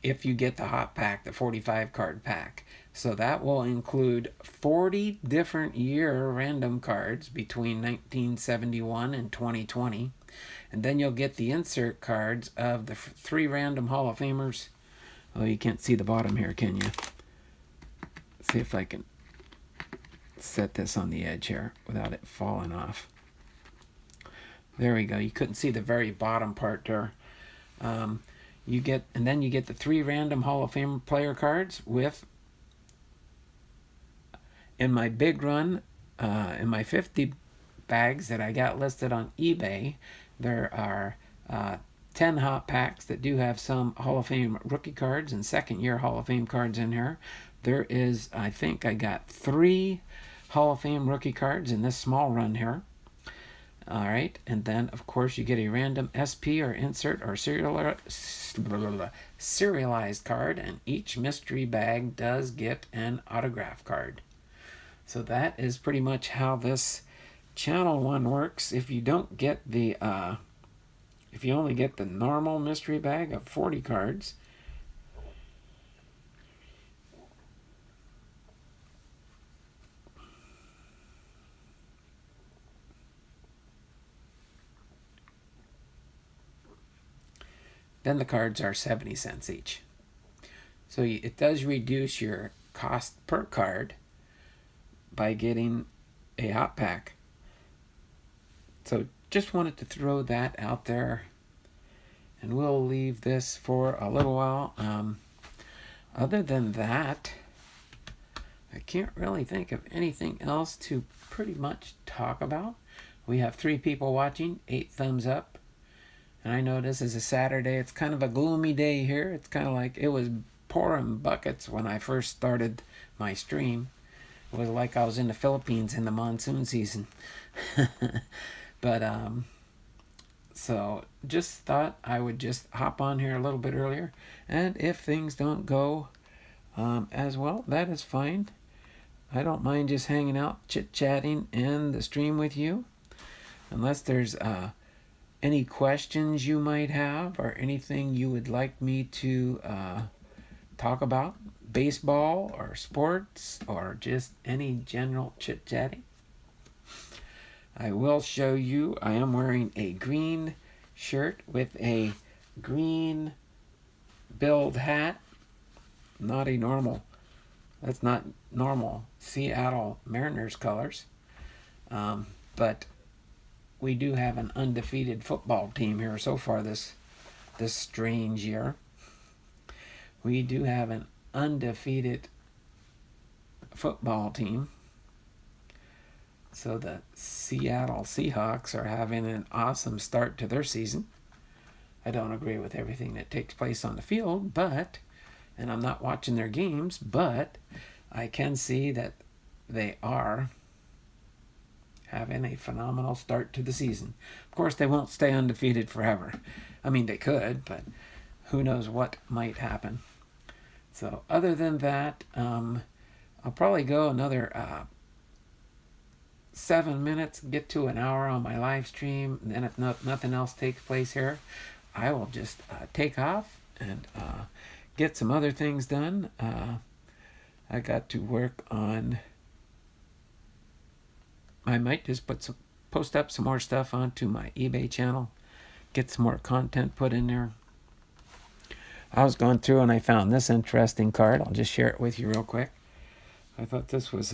[SPEAKER 1] if you get the hot pack, the 45 card pack, so that will include 40 different year random cards between 1971 and 2020, and then you'll get the insert cards of the 3 random Hall of Famers. Oh, you can't see the bottom here, can you? Let's see if I can set this on the edge here without it falling off. There we go. You couldn't see the very bottom part there. You get the 3 random Hall of Fame player cards with, in my big run, in my 50 bags that I got listed on eBay, there are 10 hot packs that do have some Hall of Fame rookie cards and second year Hall of Fame cards in here. There is, I think I got 3 Hall of Fame rookie cards in this small run here. All right, and then, of course, you get a random SP or insert or serialized card, and each mystery bag does get an autograph card. So that is pretty much how this channel one works. If you don't get the if you only get the normal mystery bag of 40 cards, then the cards are 70 cents each. So it does reduce your cost per card by getting a hot pack. So just wanted to throw that out there, and we'll leave this for a little while. Other than that, I can't really think of anything else to pretty much talk about. We have 3 people watching, 8 thumbs up. And I know this is a Saturday. It's kind of a gloomy day here. It's kind of like it was pouring buckets when I first started my stream. It was like I was in the Philippines in the monsoon season. But, so just thought I would just hop on here a little bit earlier. And if things don't go as well, that is fine. I don't mind just hanging out, chit-chatting in the stream with you. Unless there's any questions you might have or anything you would like me to talk about, baseball or sports or just any general chit-chatting. I will show you, I am wearing a green shirt with a green billed hat. Not a normal, that's not normal Seattle Mariners colors. But we do have an undefeated football team here so far this strange year. We do have an undefeated football team. So the Seattle Seahawks are having an awesome start to their season. I don't agree with everything that takes place on the field, and I'm not watching their games, but I can see that they are having a phenomenal start to the season. Of course, they won't stay undefeated forever. I mean, they could, but who knows what might happen. So other than that, I'll probably go another 7 minutes, get to an hour on my live stream, and then if nothing else takes place here, I will just take off and get some other things done. I got to work on, I might just post up some more stuff onto my eBay channel, get some more content put in there. I was going through and I found this interesting card. I'll just share it with you real quick. I thought this was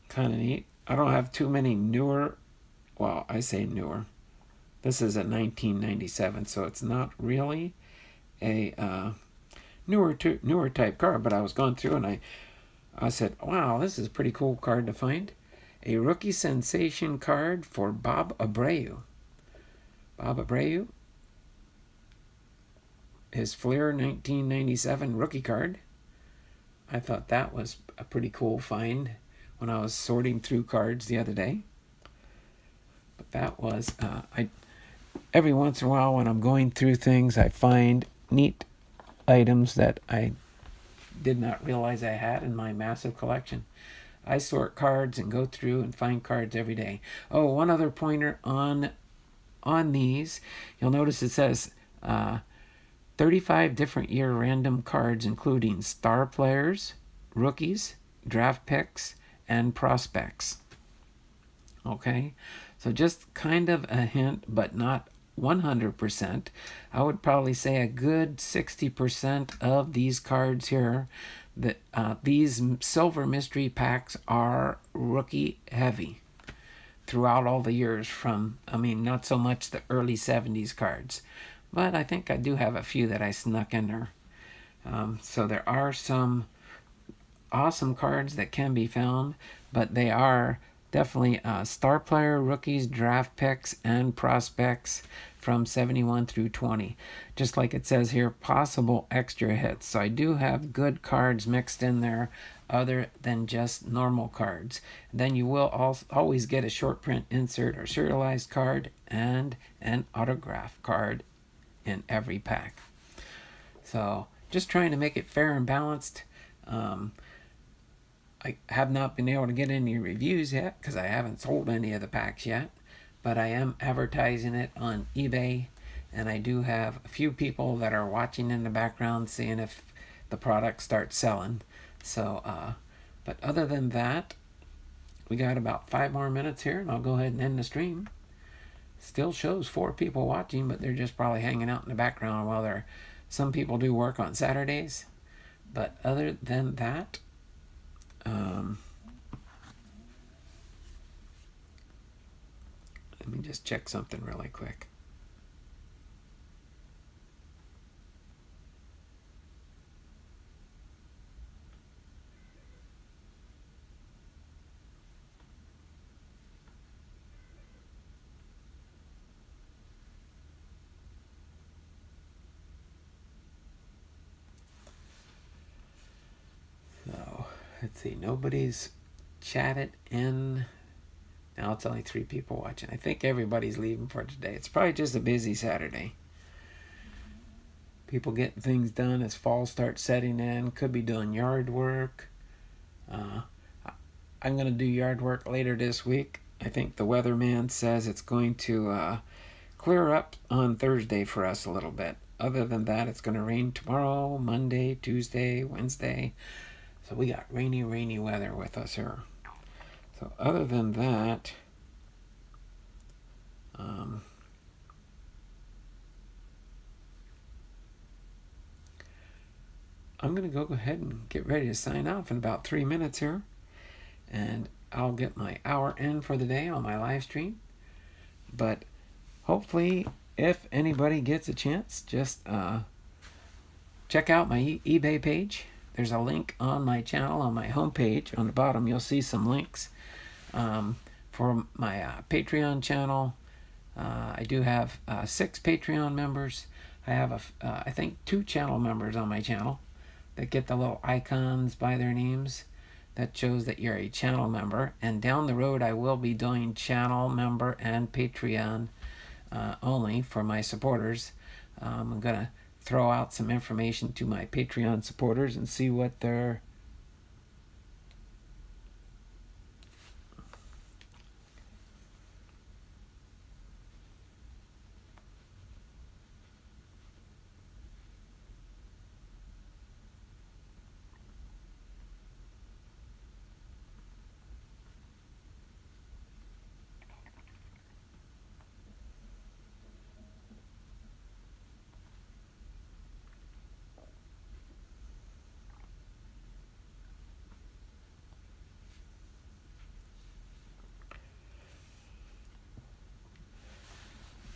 [SPEAKER 1] kind of neat. I don't have too many newer, well, I say newer. This is a 1997, so it's not really a newer type card, but I was going through and I said, wow, this is a pretty cool card to find. A rookie sensation card for Bob Abreu. Bob Abreu, his Fleer 1997 rookie card. I thought that was a pretty cool find when I was sorting through cards the other day. But that was, every once in a while when I'm going through things, I find neat items that I did not realize I had in my massive collection. I sort cards and go through and find cards every day. Oh, one other pointer on these. You'll notice it says 35 different year random cards, including star players, rookies, draft picks, and prospects. Okay, so just kind of a hint, but not 100%. I would probably say a good 60% of these cards here, that these silver mystery packs are rookie heavy throughout all the years from, I mean, not so much the early 70s cards, but I think I do have a few that I snuck in there. So there are some awesome cards that can be found, but they are definitely star player, rookies, draft picks, and prospects from 71 through 20. Just like it says here, possible extra hits. So I do have good cards mixed in there other than just normal cards. Then you will always get a short print insert or serialized card and an autograph card in every pack. So just trying to make it fair and balanced. I have not been able to get any reviews yet because I haven't sold any of the packs yet, but I am advertising it on eBay, And I do have a few people that are watching in the background, seeing if the product starts selling. So, but other than that, we got about 5 more minutes here, and I'll go ahead and end the stream. Still shows 4 people watching, but they're just probably hanging out in the background while some people do work on Saturdays. But other than that, let me just check something really quick. So, let's see. Nobody's chatted in. Now it's only 3 people watching. I think everybody's leaving for today. It's probably just a busy Saturday. People getting things done as fall starts setting in. Could be doing yard work. I'm going to do yard work later this week. I think the weatherman says it's going to clear up on Thursday for us a little bit. Other than that, it's going to rain tomorrow, Monday, Tuesday, Wednesday. So we got rainy weather with us here. So other than that, I'm going to go ahead and get ready to sign off in about 3 minutes here. And I'll get my hour in for the day on my live stream. But hopefully, if anybody gets a chance, just check out my eBay page. There's a link on my channel, on my homepage. On the bottom, you'll see some links for my Patreon channel. I do have 6 Patreon members. I have, I think, 2 channel members on my channel that get the little icons by their names. That shows that you're a channel member. And down the road, I will be doing channel member and Patreon only for my supporters. I'm going to throw out some information to my Patreon supporters and see what they're...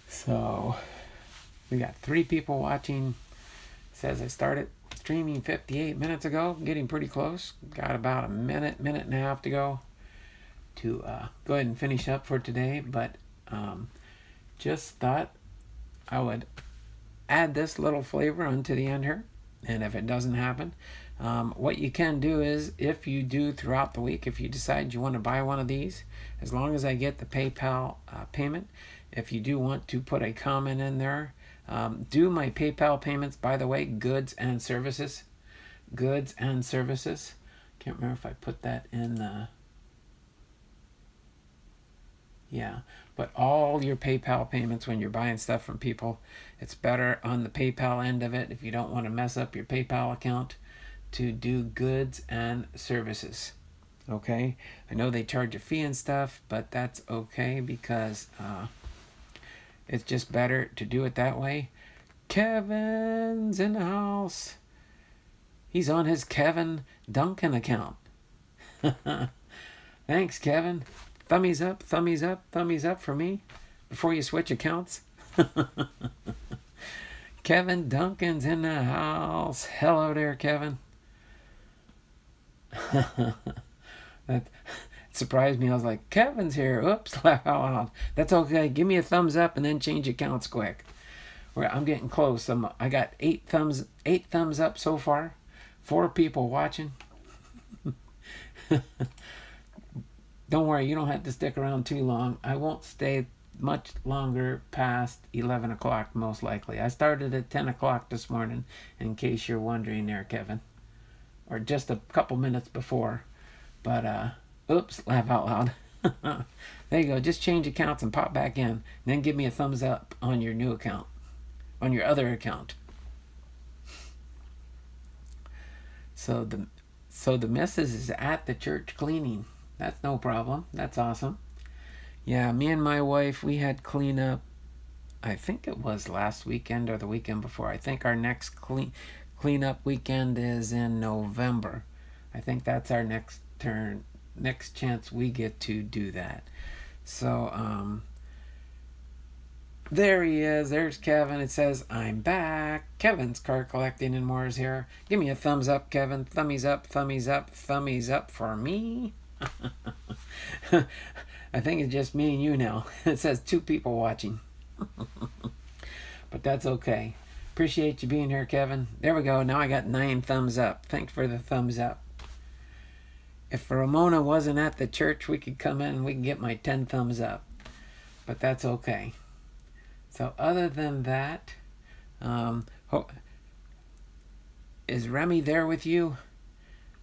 [SPEAKER 1] So, we got 3 people watching. It says I started streaming 58 minutes ago. Getting pretty close. Got about a minute and a half to go to go ahead and finish up for today. But just thought I would add this little flavor onto the end here. And if it doesn't happen, what you can do is, if you do throughout the week, if you decide you want to buy one of these, as long as I get the PayPal payment, if you do want to put a comment in there, do my PayPal payments, by the way, goods and services. Goods and services. Can't remember if I put that in the... Yeah, but all your PayPal payments when you're buying stuff from people, it's better on the PayPal end of it, if you don't want to mess up your PayPal account, to do goods and services. Okay? I know they charge a fee and stuff, but that's okay because... it's just better to do it that way. Kevin's in the house. He's on his Kevin Duncan account. Thanks, Kevin. Thummies up for me before you switch accounts. Kevin Duncan's in the house. Hello there, Kevin. That surprised me. I was like, Kevin's here. Oops. That's okay. Give me a thumbs up and then change accounts quick. I'm getting close. I got 8 thumbs up so far. 4 people watching. Don't worry, you don't have to stick around too long. I won't stay much longer past 11 o'clock, most likely. I started at 10 o'clock this morning, in case you're wondering there, Kevin. Or just a couple minutes before. But, oops, laugh out loud. There you go. Just change accounts and pop back in. Then give me a thumbs up on your new account. on your other account. So the missus is at the church cleaning. That's no problem. That's awesome. Yeah, me and my wife, we had cleanup. I think it was last weekend or the weekend before. I think our next cleanup weekend is in November. I think that's our next chance we get to do that. So there he is. There's Kevin. It says, I'm back. Kevin's Car Collecting and More is here. Give me a thumbs up, Kevin. Thummies up, thummies up, thummies up for me. I think it's just me and you now. It says 2 people watching. But that's okay. Appreciate you being here, Kevin. There we go. Now I got 9 thumbs up. Thanks for the thumbs up. If Ramona wasn't at the church, we could come in and we can get my 10 thumbs up. But that's okay. So other than that, is Remy there with you?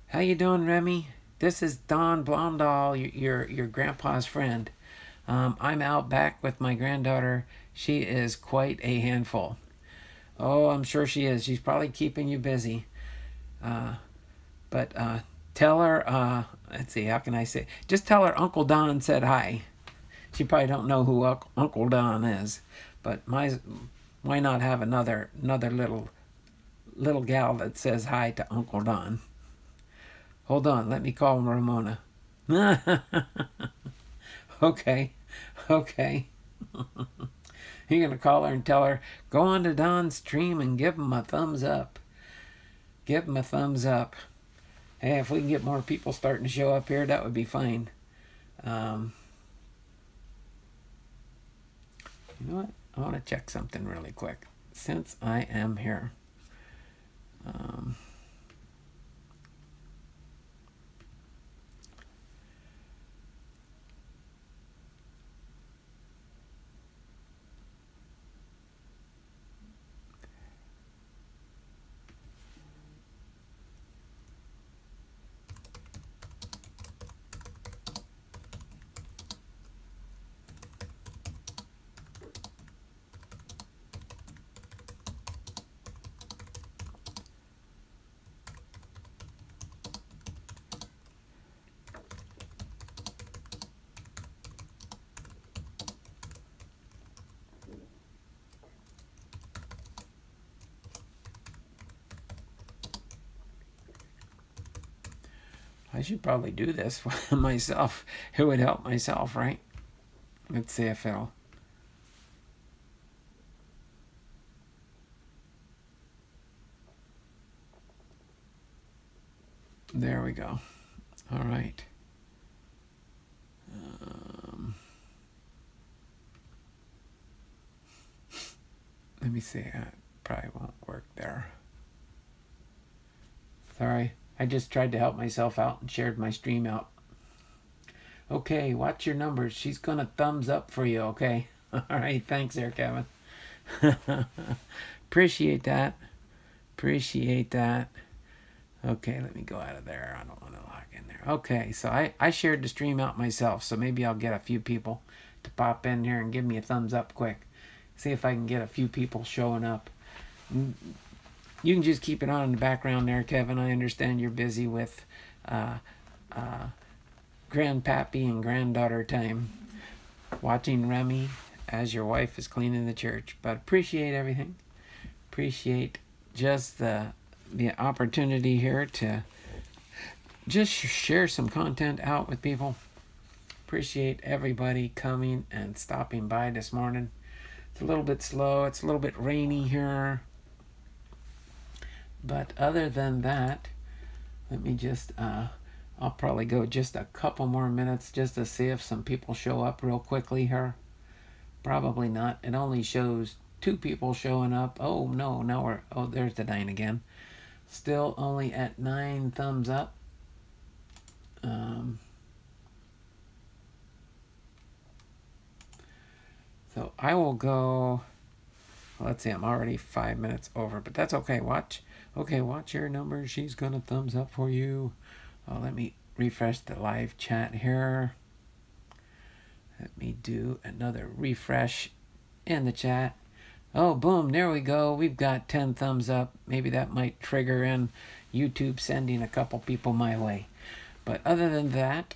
[SPEAKER 1] How you doing, Remy? This is Don Blondal, your grandpa's friend. I'm out back with my granddaughter. She is quite a handful. Oh, I'm sure she is. She's probably keeping you busy. But tell her, let's see, how can I say? Just tell her Uncle Don said hi. She probably don't know who Uncle Don is. But why not have another little gal that says hi to Uncle Don? Hold on, let me call Ramona. Okay. You're going to call her and tell her, go on to Don's stream and give him a thumbs up. Give him a thumbs up. Hey, if we can get more people starting to show up here, that would be fine. You know what? I want to check something really quick since I am here. I should probably do this myself. It would help myself, right? Let's see if it'll... There we go. All right. Let me see. It probably won't work there. Sorry. I just tried to help myself out and shared my stream out. Okay, watch your numbers. She's going to thumbs up for you, okay? All right, thanks there, Kevin. Appreciate that. Okay, let me go out of there. I don't want to log in there. Okay, so I shared the stream out myself, so maybe I'll get a few people to pop in here and give me a thumbs up quick. See if I can get a few people showing up. You can just keep it on in the background there, Kevin. I understand you're busy with grandpappy and granddaughter time, watching Remy as your wife is cleaning the church. But appreciate everything. Appreciate just the opportunity here to just share some content out with people. Appreciate everybody coming and stopping by this morning. It's a little bit slow. It's a little bit rainy here. But other than that, let me just, I'll probably go just a couple more minutes just to see if some people show up real quickly here. Probably not. It only shows 2 people showing up. Oh, no, now we're, oh, there's the 9 again. Still only at 9 thumbs up. So I will go, let's see, I'm already 5 minutes over, but that's okay. Watch your numbers. She's going to thumbs up for you. Let me refresh the live chat here. Let me do another refresh in the chat. Oh, boom, there we go. We've got 10 thumbs up. Maybe that might trigger in YouTube sending a couple people my way. But other than that,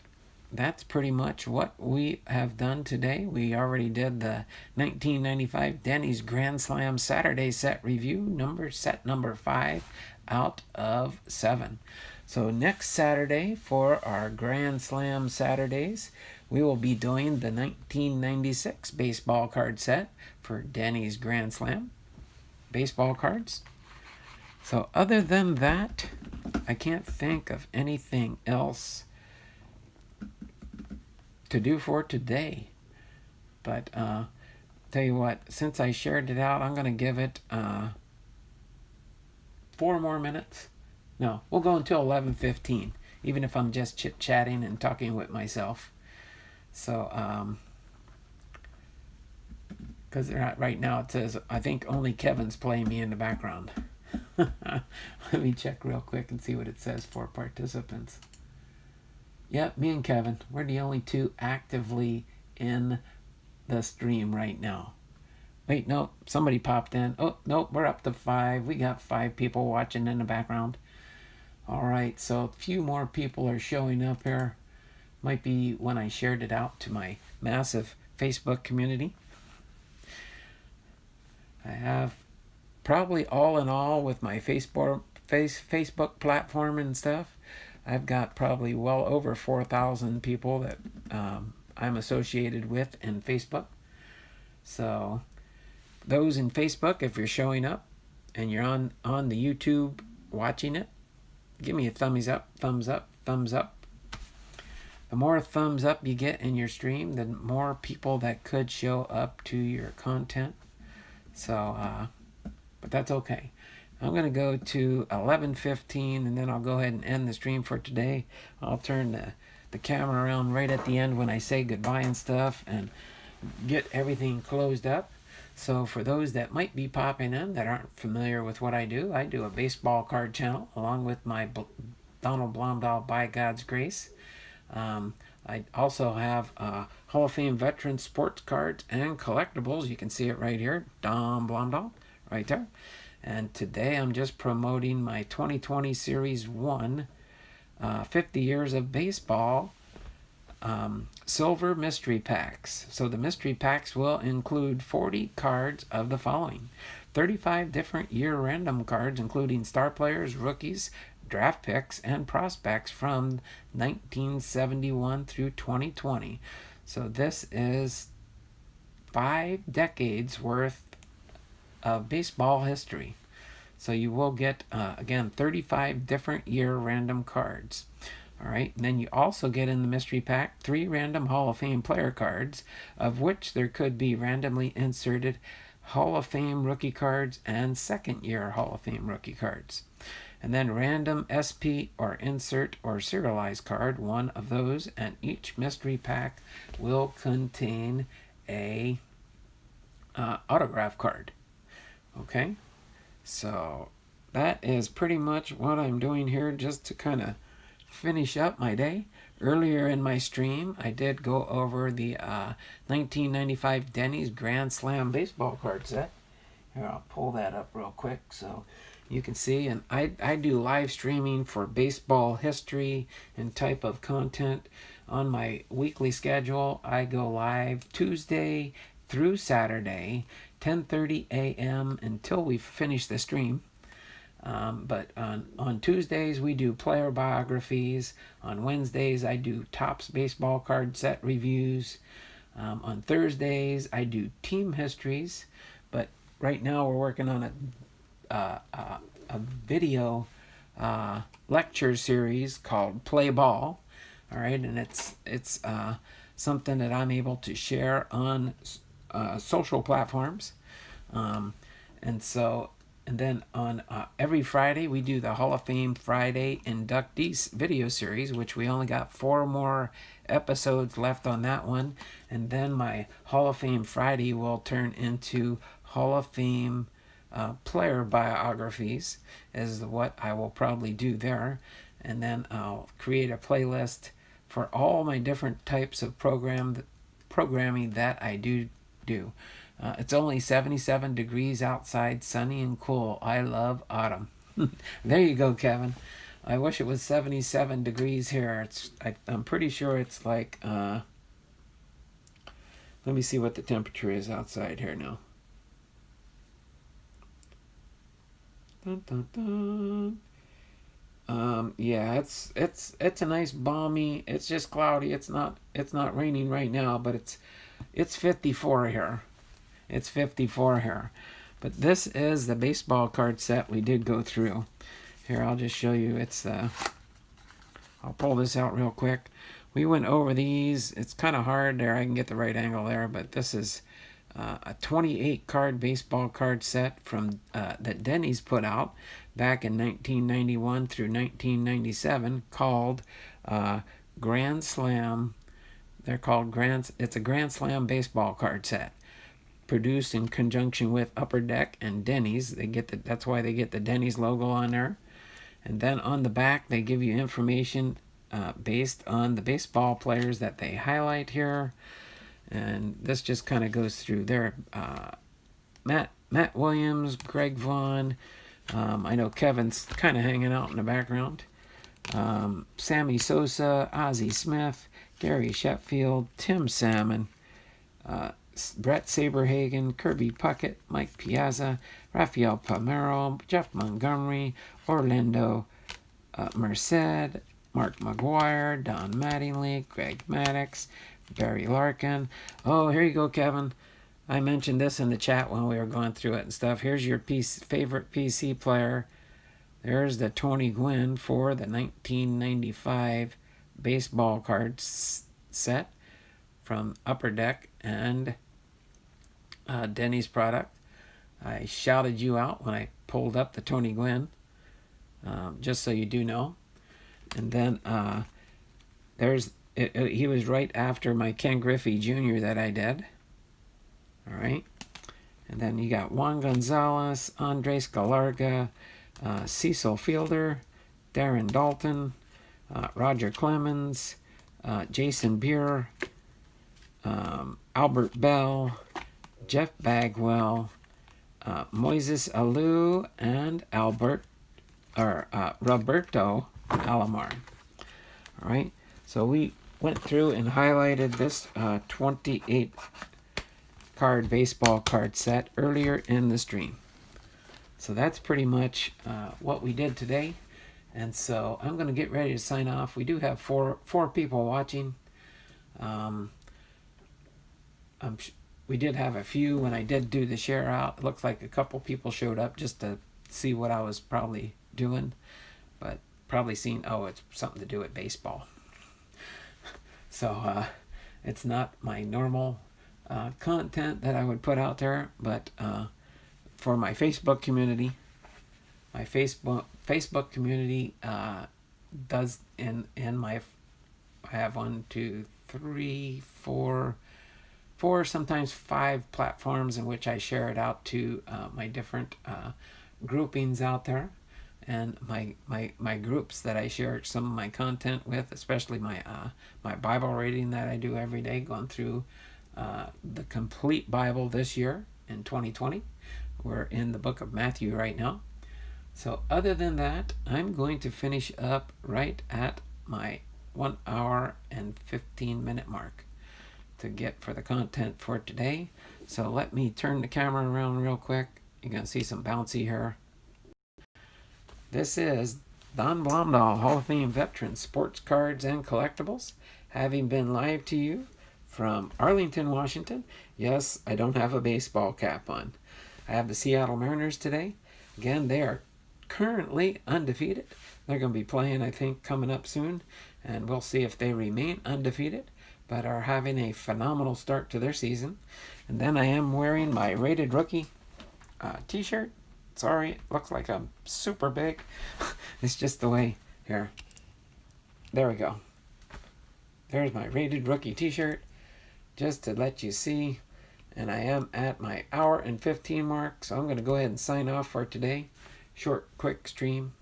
[SPEAKER 1] that's pretty much what we have done today. We already did the 1995 Denny's Grand Slam Saturday set review, set number 5 out of 7. So next Saturday for our Grand Slam Saturdays, we will be doing the 1996 baseball card set for Denny's Grand Slam baseball cards. So other than that, I can't think of anything else to do for today. But tell you what, since I shared it out, I'm going to give it 4 more minutes. No, we'll go until 11:15, even if I'm just chit-chatting and talking with myself. So, because right now it says, I think only Kevin's playing me in the background. Let me check real quick and see what it says for participants. Yep, me and Kevin, we're the only 2 actively in the stream right now. Wait, no, somebody popped in. Oh, nope, we're up to 5. We got 5 people watching in the background. All right, so a few more people are showing up here. Might be when I shared it out to my massive Facebook community. I have probably all in all with my Facebook platform and stuff, I've got probably well over 4,000 people that I'm associated with in Facebook. So those in Facebook, if you're showing up and you're on the YouTube watching it, give me a thumbs up, thumbs up, thumbs up. The more thumbs up you get in your stream, the more people that could show up to your content. So, but that's okay. I'm going to go to 11:15 and then I'll go ahead and end the stream for today. I'll turn the camera around right at the end when I say goodbye and stuff and get everything closed up. So for those that might be popping in that aren't familiar with what I do a baseball card channel along with my Donald Blomdahl By God's Grace. I also have Hall of Fame veteran sports cards and collectibles. You can see it right here, Don Blomdahl, right there. And today I'm just promoting my 2020 Series 1 50 Years of Baseball Silver Mystery Packs. So the mystery packs will include 40 cards of the following. 35 different year random cards, including star players, rookies, draft picks, and prospects from 1971 through 2020. So this is 5 decades worth of baseball history. So you will get, again, 35 different year random cards. All right, and then you also get in the mystery pack 3 random Hall of Fame player cards, of which there could be randomly inserted Hall of Fame rookie cards and second year Hall of Fame rookie cards. And then random SP or insert or serialized card, 1 of those, and each mystery pack will contain a autograph card. Okay, so that is pretty much what I'm doing here just to kind of finish up my day. Earlier in my stream, I did go over the 1995 Denny's Grand Slam baseball card set. Here, I'll pull that up real quick so you can see. And I do live streaming for baseball history and type of content on my weekly schedule. I go live Tuesday through Saturday, 10:30 a.m. until we finish the stream. But on Tuesdays, we do player biographies. On Wednesdays, I do Topps baseball card set reviews. On Thursdays, I do team histories. But right now, we're working on a video lecture series called Play Ball. All right, and it's something that I'm able to share on social platforms. And then on every Friday, we do the Hall of Fame Friday Inductees video series, which we only got 4 more episodes left on that one. And then my Hall of Fame Friday will turn into Hall of Fame player biographies, is what I will probably do there. And then I'll create a playlist for all my different types of programming that I do. It's only 77 degrees outside, sunny and cool. I love autumn. There you go, Kevin. I wish it was 77 degrees here. I'm pretty sure it's like, let me see what the temperature is outside here now. Dun, dun, dun. Yeah, it's a nice balmy. It's just cloudy. It's not raining right now, but it's 54 here. It's 54 here. But this is the baseball card set we did go through. Here, I'll just show you. I'll pull this out real quick. We went over these. It's kind of hard there. I can get the right angle there, but this is a 28 card baseball card set from that Denny's put out back in 1991 through 1997, called Grand Slam. They're called it's a Grand Slam baseball card set, produced in conjunction with Upper Deck and Denny's. That's why they get the Denny's logo on there. And then on the back, they give you information based on the baseball players that they highlight here. And this just kind of goes through there. Matt Williams, Greg Vaughn. I know Kevin's kind of hanging out in the background. Sami Sosa, Ozzy Smith, Gary Sheffield, Tim Salmon, Brett Saberhagen, Kirby Puckett, Mike Piazza, Rafael Pomero, Jeff Montgomery, Orlando Merced, Mark Maguire, Don Mattingly, Greg Maddox, Barry Larkin. Oh, here you go, Kevin. I mentioned this in the chat when we were going through it and stuff. Here's your favorite PC player. There's the Tony Gwynn for the 1995 baseball card set from Upper Deck and Denny's product. I shouted you out when I pulled up the Tony Gwynn, just so you do know. And then he was right after my Ken Griffey Jr. that I did. All right. And then you got Juan Gonzalez, Andres Galarga, Cecil Fielder, Darren Dalton, Roger Clemens, Jason Beer, Albert Bell, Jeff Bagwell, Moises Alou, and Roberto Alamar. All right. So we went through and highlighted this 28 card baseball card set earlier in the stream. So that's pretty much what we did today. And so I'm going to get ready to sign off. We do have four people watching. We did have a few when I did do the share out. It looks like a couple people showed up just to see what I was probably doing, but probably seen, oh, it's something to do with baseball. So it's not my normal content that I would put out there, but for my Facebook community, I have 1, 2, 3, 4, sometimes 5 platforms in which I share it out to my different groupings out there, and my groups that I share some of my content with, especially my Bible reading that I do every day, going through the complete Bible this year in 2020. We're in the book of Matthew right now. So other than that, I'm going to finish up right at my 1 hour and 15-minute mark to get for the content for today. So let me turn the camera around real quick. You're going to see some bouncy here. This is Don Blomdahl, Hall of Fame veteran, sports cards and collectibles, having been live to you from Arlington, Washington. Yes, I don't have a baseball cap on. I have the Seattle Mariners today. Again, they are currently undefeated. They're going to be playing, I think, coming up soon, and we'll see if they remain undefeated, but are having a phenomenal start to their season. And then I am wearing my Rated Rookie t-shirt. Sorry, it looks like I'm super big. It's just the way. Here. There we go. There's my Rated Rookie t-shirt, just to let you see. And I am at my hour and 15 mark, so I'm going to go ahead and sign off for today. Short, quick stream.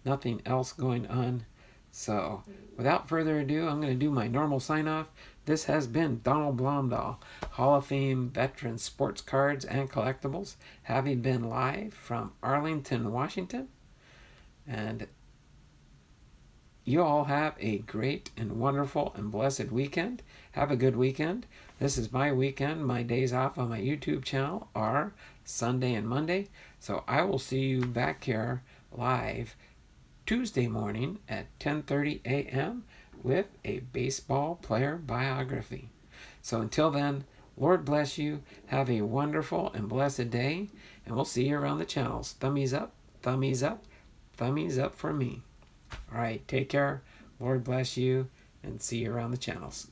[SPEAKER 1] Nothing else going on. So, without further ado, I'm going to do my normal sign-off. This has been Donald Blomdahl, Hall of Fame veteran sports cards and collectibles, having been live from Arlington, Washington. And you all have a great and wonderful and blessed weekend. Have a good weekend. This is my weekend. My days off on my YouTube channel are Sunday and Monday. So I will see you back here live Tuesday morning at 10:30 a.m. with a baseball player biography. So until then, Lord bless you. Have a wonderful and blessed day. And we'll see you around the channels. Thummies up, thummies up, thummies up for me. All right, take care. Lord bless you, and see you around the channels.